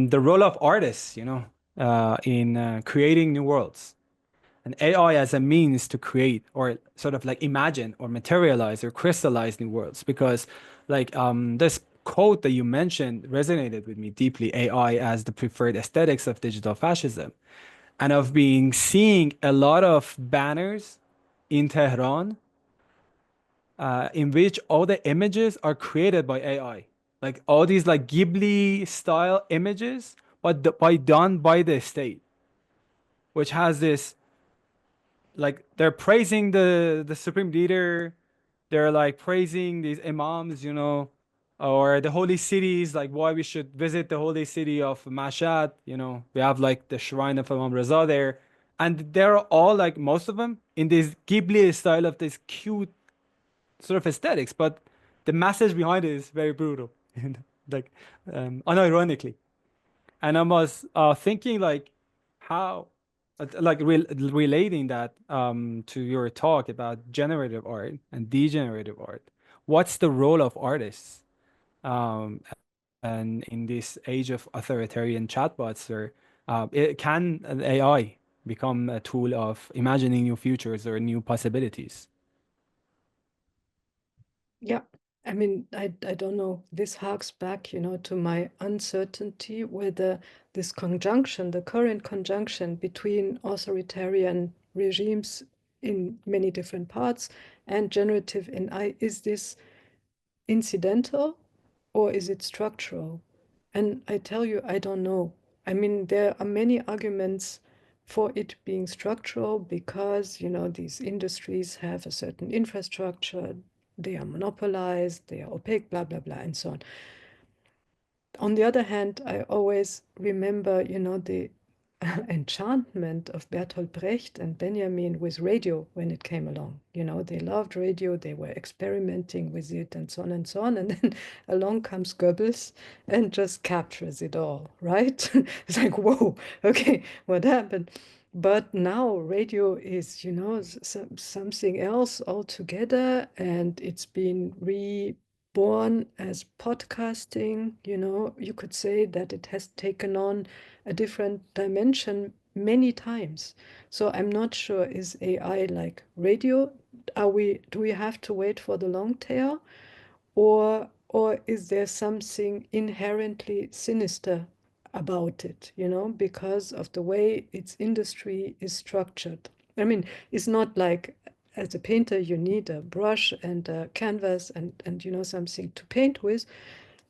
The role of artists, in creating new worlds, and AI as a means to create or sort of like imagine or materialize or crystallize new worlds. Because like this quote that you mentioned resonated with me deeply, AI as the preferred aesthetics of digital fascism. And I've been seeing a lot of banners in Tehran in which all the images are created by AI. Like all these like Ghibli style images, but done by the state, which has this like they're praising the supreme leader, they're like praising these imams, or the holy cities, like why we should visit the holy city of Mashhad. We have like the shrine of Imam Reza there, and they're all like most of them in this Ghibli style of this cute sort of aesthetics, but the message behind it is very brutal, and like unironically. And I was thinking like how, like relating that to your talk about generative art and degenerative art. What's the role of artists um, and in this age of authoritarian chatbots, or can an AI become a tool of imagining new futures or new possibilities? Yeah, I mean, I don't know. This harks back, to my uncertainty whether this conjunction, the current conjunction between authoritarian regimes in many different parts and generative AI, is this incidental or is it structural? And I tell you, I don't know. I mean, there are many arguments for it being structural because, these industries have a certain infrastructure, they are monopolized, they are opaque, blah, blah, blah, and so on. On the other hand, I always remember, the enchantment of Bertolt Brecht and Benjamin with radio when it came along. They loved radio, they were experimenting with it, and so on and so on. And then along comes Goebbels and just captures it all, right? It's like, whoa, okay, what happened? But now radio is, something else altogether, and it's been reborn as podcasting. You could say that it has taken on a different dimension many times. So I'm not sure, is AI like radio? Do we have to wait for the long tail? Or is there something inherently sinister about it, you know, because of the way its industry is structured. I mean, it's not like as a painter you need a brush and a canvas and you know something to paint with,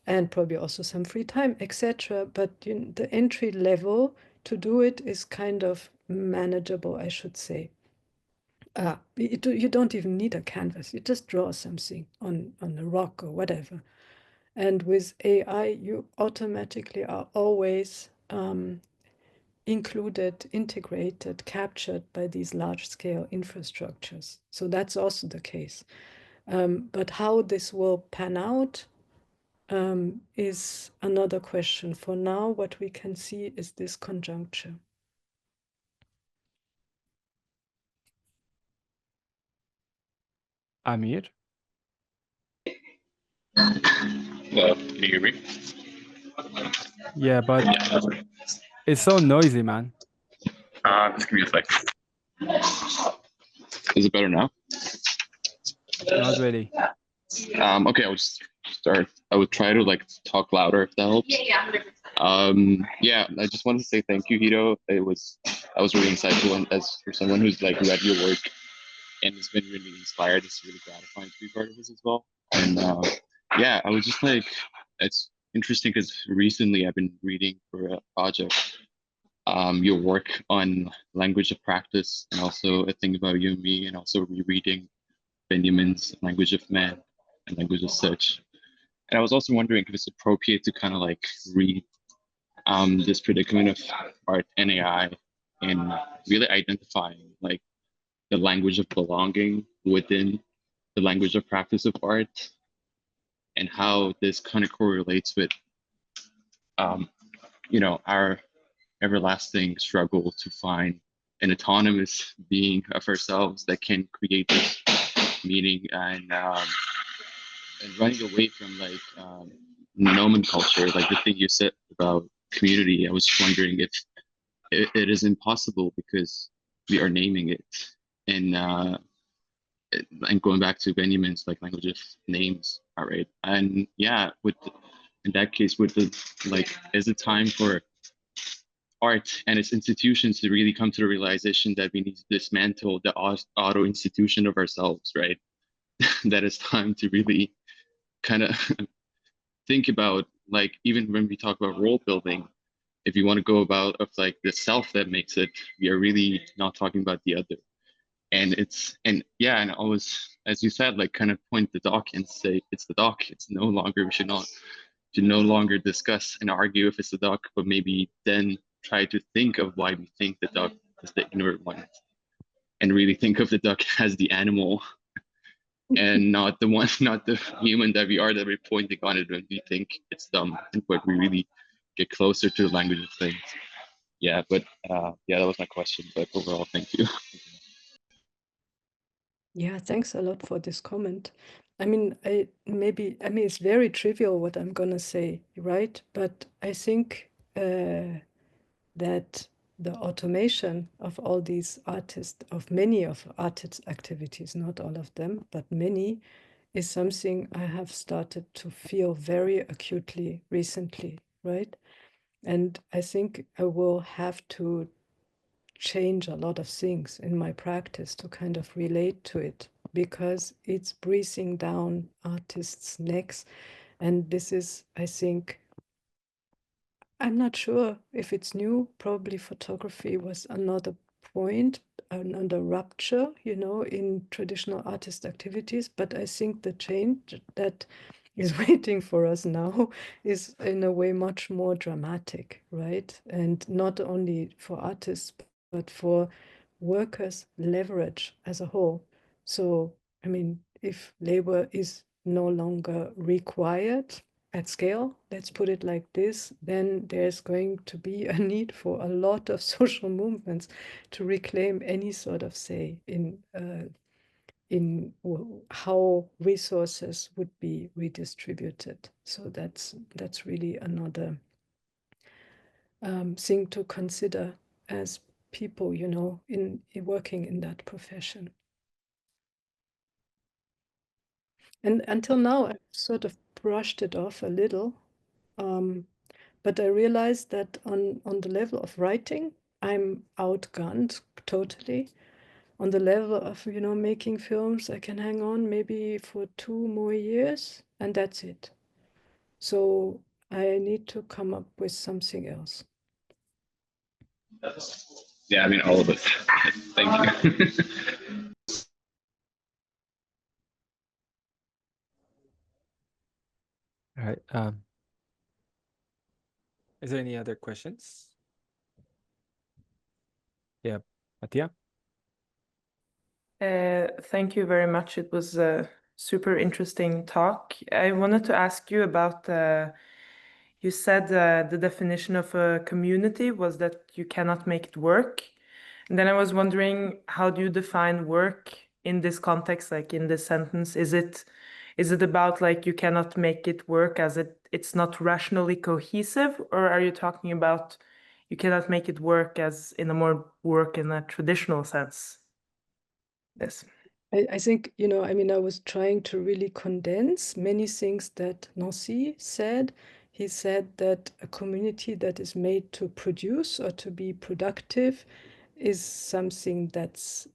and probably also some free time, etc. But you know, the entry level to do it is kind of manageable, I should say. You don't even need a canvas. You just draw something on a rock or whatever. And with AI, you automatically are always included, integrated, captured by these large-scale infrastructures. So that's also the case. But how this will pan out is another question. For now, what we can see is this conjuncture. Amir? Can you hear me? Yeah, but it's so noisy, man. Just give me a sec. Is it better now? Not really. Okay, I'll just start. I would try to like talk louder if that helps. Yeah, I just wanted to say thank you, Hito. That was really insightful, and as for someone who's like read your work and has been really inspired, it's really gratifying to be part of this as well. And yeah, I was just like, it's interesting because recently I've been reading for a project your work on language of practice, and also a thing about you and me, and also rereading Benjamin's Language of Man and Language of Such. And I was also wondering if it's appropriate to kind of like read this predicament of art and AI and really identifying like the language of belonging within the language of practice of art, and how this kind of correlates with you know, our everlasting struggle to find an autonomous being of ourselves that can create this meaning, and running away from like nomenclature, like the thing you said about community. I was wondering if it is impossible because we are naming it, and and going back to Benjamin's like language of names, all right, and yeah, with in that case, with the like, is it time for art and its institutions to really come to the realization that we need to dismantle the auto institution of ourselves, right? That it's time to really kind of think about, like, even when we talk about role building, if you want to go about of like the self that makes it, we are really not talking about the other. And it's, and yeah, and always, as you said, like kind of point the doc and say it's the doc. It's no longer, we should not, to no longer discuss and argue if it's the doc, but maybe then try to think of why we think the duck is the ignorant one, and really think of the duck as the animal and not the one, not the human that we are, that we're pointing on it when we think it's dumb, and but we really get closer to the language of things. Yeah, but yeah, that was my question. But overall, thank you. Yeah, thanks a lot for this comment. I mean, I mean, it's very trivial what I'm gonna say, right? But I think that the automation of all these artists, of many of artists' activities, not all of them, but many, is something I have started to feel very acutely recently, right? And I think I will have to change a lot of things in my practice to kind of relate to it because it's breathing down artists' necks. And this is, I think, I'm not sure if it's new. Probably photography was another point, another rupture, you know, in traditional artist activities. But I think the change that is waiting for us now is in a way much more dramatic, right? And not only for artists, but for workers' leverage as a whole. So, I mean, if labor is no longer required at scale, let's put it like this, then there's going to be a need for a lot of social movements to reclaim any sort of say in how resources would be redistributed. So that's really another thing to consider as people, you know, in working in that profession. And until now, I've sort of brushed it off a little. But I realized that on the level of writing, I'm outgunned totally. On the level of, you know, making films, I can hang on maybe for 2 more years, and that's it. So I need to come up with something else. Yeah, I mean, all of it. Thank you. All right. Is there any other questions? Yeah, Mattia? Thank you very much. It was a super interesting talk. I wanted to ask you about, you said the definition of a community was that you cannot make it work. And then I was wondering, how do you define work in this context, like in this sentence? Is it about like you cannot make it work as it's not rationally cohesive, or are you talking about you cannot make it work as in a more work in a traditional sense? Yes. I think, you know, I mean, I was trying to really condense many things that Nancy said. He said that a community that is made to produce or to be productive is something that's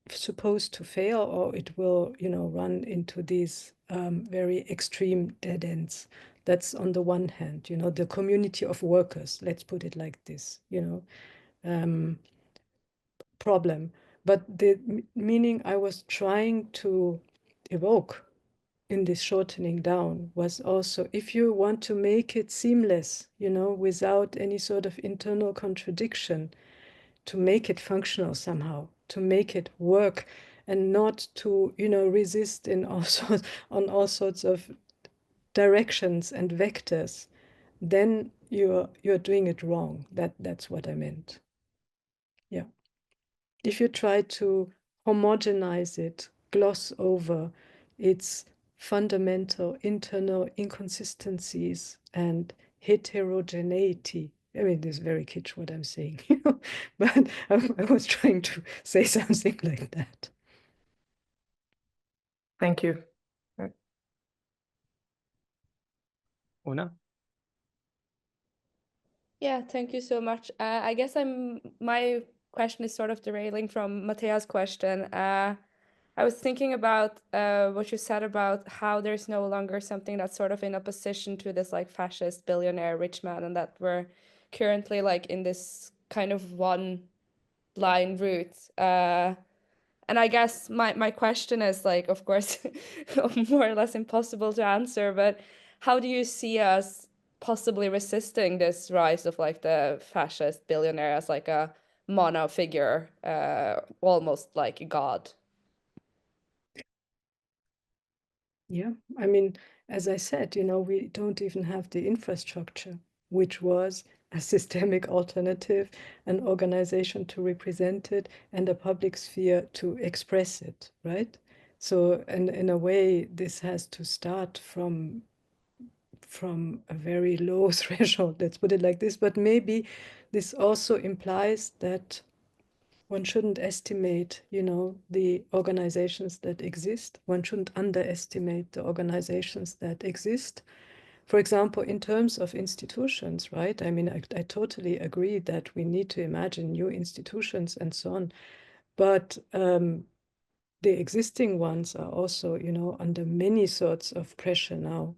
supposed to fail, or it will, you know, run into these very extreme dead ends. That's on the one hand, you know, the community of workers, let's put it like this, you know, problem. But the meaning I was trying to evoke in this shortening down was also, if you want to make it seamless, you know, without any sort of internal contradiction, to make it functional somehow, to make it work, and not to, you know, resist in all sorts, on all sorts of directions and vectors, then you're doing it wrong. That's what I meant. Yeah. If you try to homogenize it, gloss over its fundamental internal inconsistencies and heterogeneity. I mean, this is very kitsch what I'm saying, you know, but I was trying to say something like that. Thank you. Una? Yeah, thank you so much. I guess my question is sort of derailing from Matea's question. I was thinking about what you said about how there's no longer something that's sort of in opposition to this like fascist billionaire rich man, and that we're currently like in this kind of one line route. And I guess my question is like, of course, more or less impossible to answer, but how do you see us possibly resisting this rise of like the fascist billionaire as like a mono figure, almost like a god? Yeah, I mean, as I said, you know, we don't even have the infrastructure, which was a systemic alternative, an organization to represent it, and a public sphere to express it, right? So, and in a way, this has to start from a very low threshold, let's put it like this. But maybe this also implies that one shouldn't estimate, you know, the organizations that exist. One shouldn't underestimate the organizations that exist. For example, in terms of institutions, right? I mean, I totally agree that we need to imagine new institutions and so on. But the existing ones are also, you know, under many sorts of pressure now,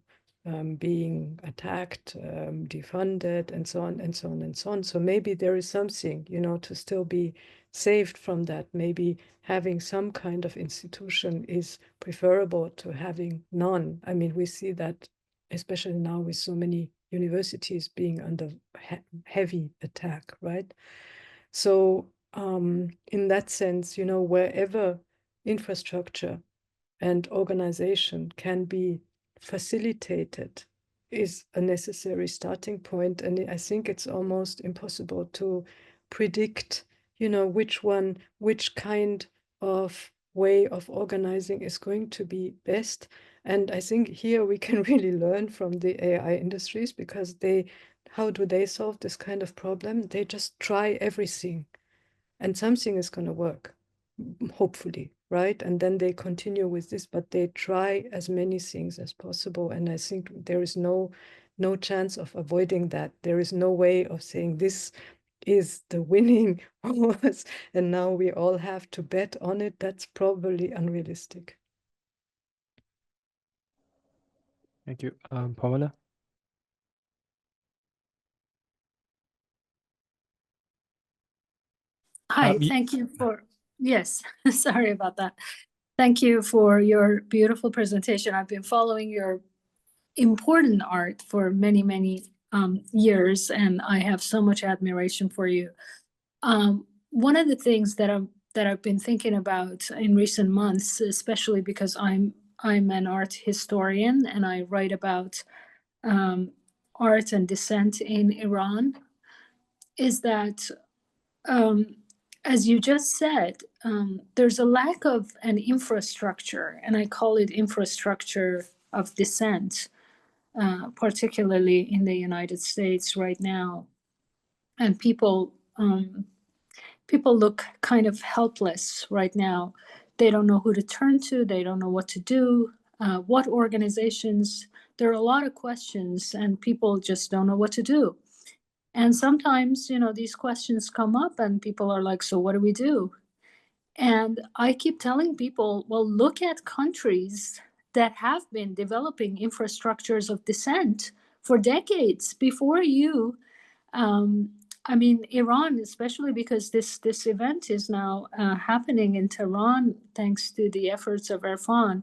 being attacked, defunded, and so on and so on and so on. So maybe there is something, you know, to still be saved from that. Maybe having some kind of institution is preferable to having none. I mean, we see that especially now with so many universities being under heavy attack, right? So in that sense, you know, wherever infrastructure and organization can be facilitated is a necessary starting point. And I think it's almost impossible to predict, you know, which kind of way of organizing is going to be best. And I think here we can really learn from the AI industries, because how do they solve this kind of problem? They just try everything, and something is going to work, hopefully, right? And then they continue with this, but they try as many things as possible. And I think there is no no chance of avoiding that. There is no way of saying this is the winning horse and now we all have to bet on it. That's probably unrealistic. Thank you. Pamela? Hi, thank you for, yes, sorry about that. Thank you for your beautiful presentation. I've been following your important art for many, many years, and I have so much admiration for you. One of the things that I've been thinking about in recent months, especially because I'm an art historian and I write about art and dissent in Iran, is that as you just said, there's a lack of an infrastructure, and I call it infrastructure of dissent, particularly in the United States right now. And people look kind of helpless right now. They don't know who to turn to. They don't know what to do, what organizations. There are a lot of questions, and people just don't know what to do. And sometimes, these questions come up and people are like, so what do we do? And I keep telling people, well, look at countries that have been developing infrastructures of dissent for decades before you. Iran, especially because this event is now happening in Tehran, thanks to the efforts of Irfan.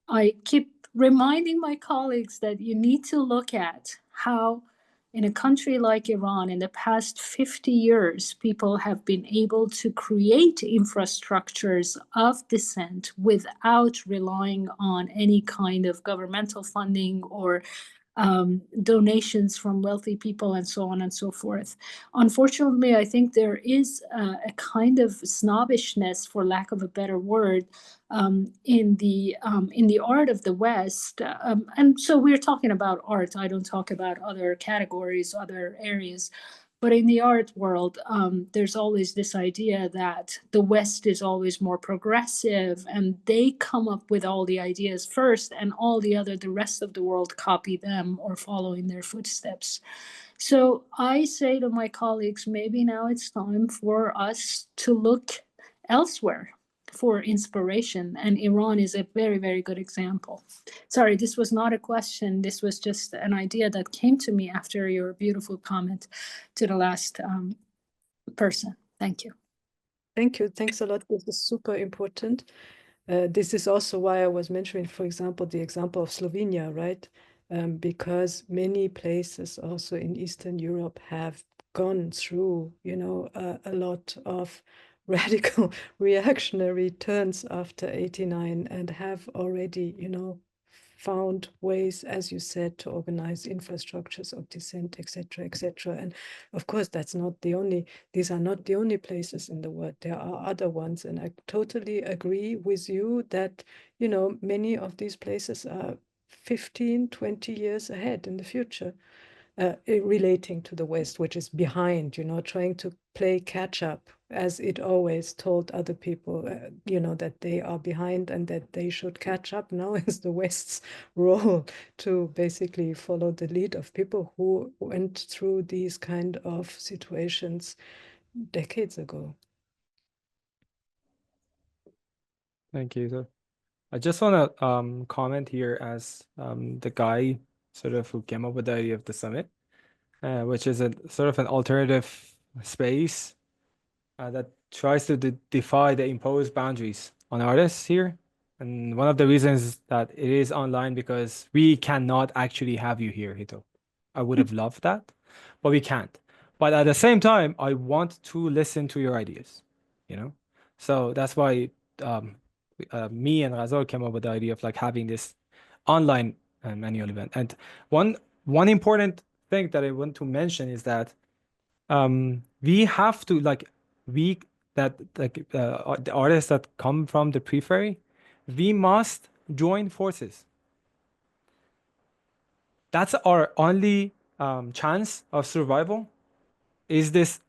I keep reminding my colleagues that you need to look at how in a country like Iran, in the past 50 years, people have been able to create infrastructures of dissent without relying on any kind of governmental funding or donations from wealthy people and so on and so forth. Unfortunately, I think there is a kind of snobbishness, for lack of a better word, in the art of the West. And so we're talking about art. I don't talk about other categories, other areas. But in the art world, there's always this idea that the West is always more progressive and they come up with all the ideas first and the rest of the world copy them or follow in their footsteps. So I say to my colleagues, maybe now it's time for us to look elsewhere for inspiration. And Iran is a very, very good example. Sorry, this was not a question. This was just an idea that came to me after your beautiful comment to the last person. Thank you. Thank you. Thanks a lot. This is super important. This is also why I was mentioning, for example, the example of Slovenia, right? Because many places also in Eastern Europe have gone through, a lot of radical reactionary turns after 89 and have already, found ways, as you said, to organize infrastructures of dissent, etc., etc. And of course, these are not the only places in the world. There are other ones. And I totally agree with you that, many of these places are 15, 20 years ahead in the future. Relating to the West, which is behind, trying to play catch up, as it always told other people, that they are behind and that they should catch up. Now is the West's role to basically follow the lead of people who went through these kind of situations decades ago. Thank you. So I just want to comment here as the guy sort of who came up with the idea of the summit, which is a sort of an alternative space that tries to defy the imposed boundaries on artists here. And one of the reasons that it is online because we cannot actually have you here, Hito. I would have loved that, but we can't. But at the same time, I want to listen to your ideas, So that's why me and Razor came up with the idea of like having this online annual event. And one important thing that I want to mention is that we have to the artists that come from the periphery, we must join forces. That's our only chance of survival, is this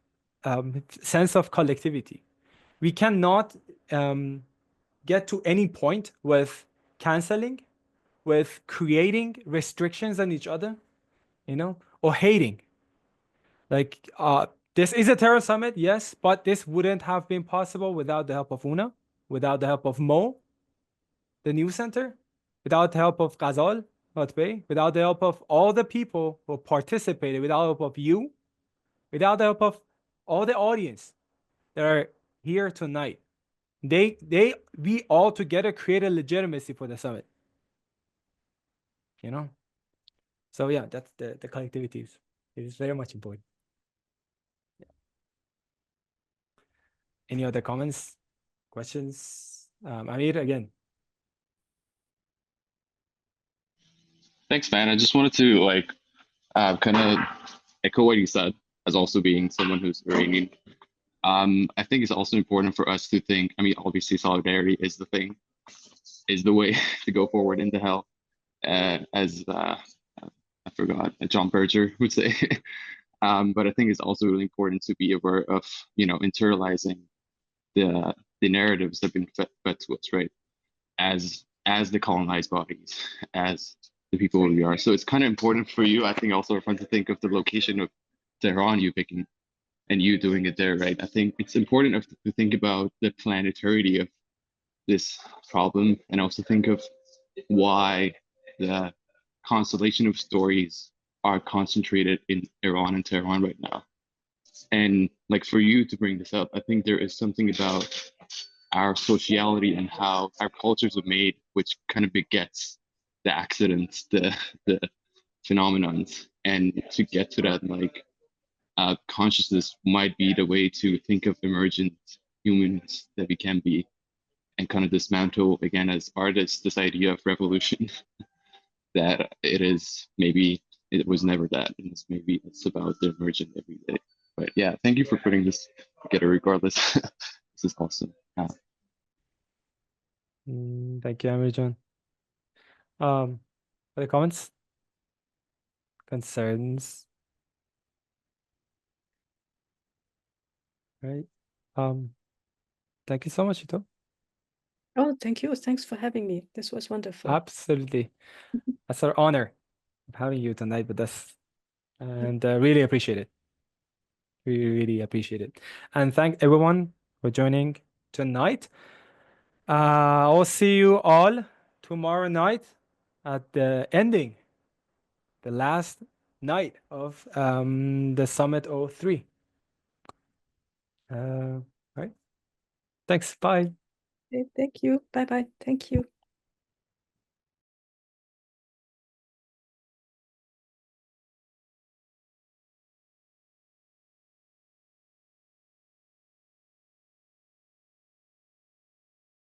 sense of collectivity. We cannot get to any point with canceling, with creating restrictions on each other, you know, or hating. Like, this is a terror summit, yes, but this wouldn't have been possible without the help of Una, without the help of Mo, the news center, without the help of Ghazal, without the help of all the people who participated, without the help of you, without the help of all the audience that are here tonight. We all together created legitimacy for the summit. You know? So yeah, that's the collectivities. It is very much important. Yeah. Any other comments, questions? Amir, again. Thanks, man. I just wanted to like kind of echo what you said, as also being someone who's Iranian. I think it's also important for us to think. I mean, obviously, solidarity is the thing, is the way to go forward into hell, as I forgot, John Berger would say. But I think it's also really important to be aware of, internalizing the narratives that have been fed to us, right? As the colonized bodies, as the people we are. So it's kind of important for you, I think, also fun to think of the location of Tehran you picking and you doing it there, right? I think it's important to think about the planetarity of this problem and also think of why the constellation of stories are concentrated in Iran and Tehran right now. And like for you to bring this up, I think there is something about our sociality and how our cultures are made, which kind of begets the accidents, the phenomenons. And to get to that, like consciousness might be the way to think of emergent humans that we can be, and kind of dismantle again as artists this idea of revolution that it was never that, and maybe it's about the emergent every day. But yeah, thank you for putting this together regardless. This is awesome. Thank you, Amir John. Other comments? Concerns? Right. Thank you so much, Hito. Oh, thank you. Thanks for having me. This was wonderful. Absolutely. That's our honor of having you tonight with us. And really appreciate it. We really appreciate it. And thank everyone for joining tonight. I'll see you all tomorrow night at the ending, the last night of the Summit 03. Right. Thanks. Bye. Okay, thank you. Bye-bye. Thank you.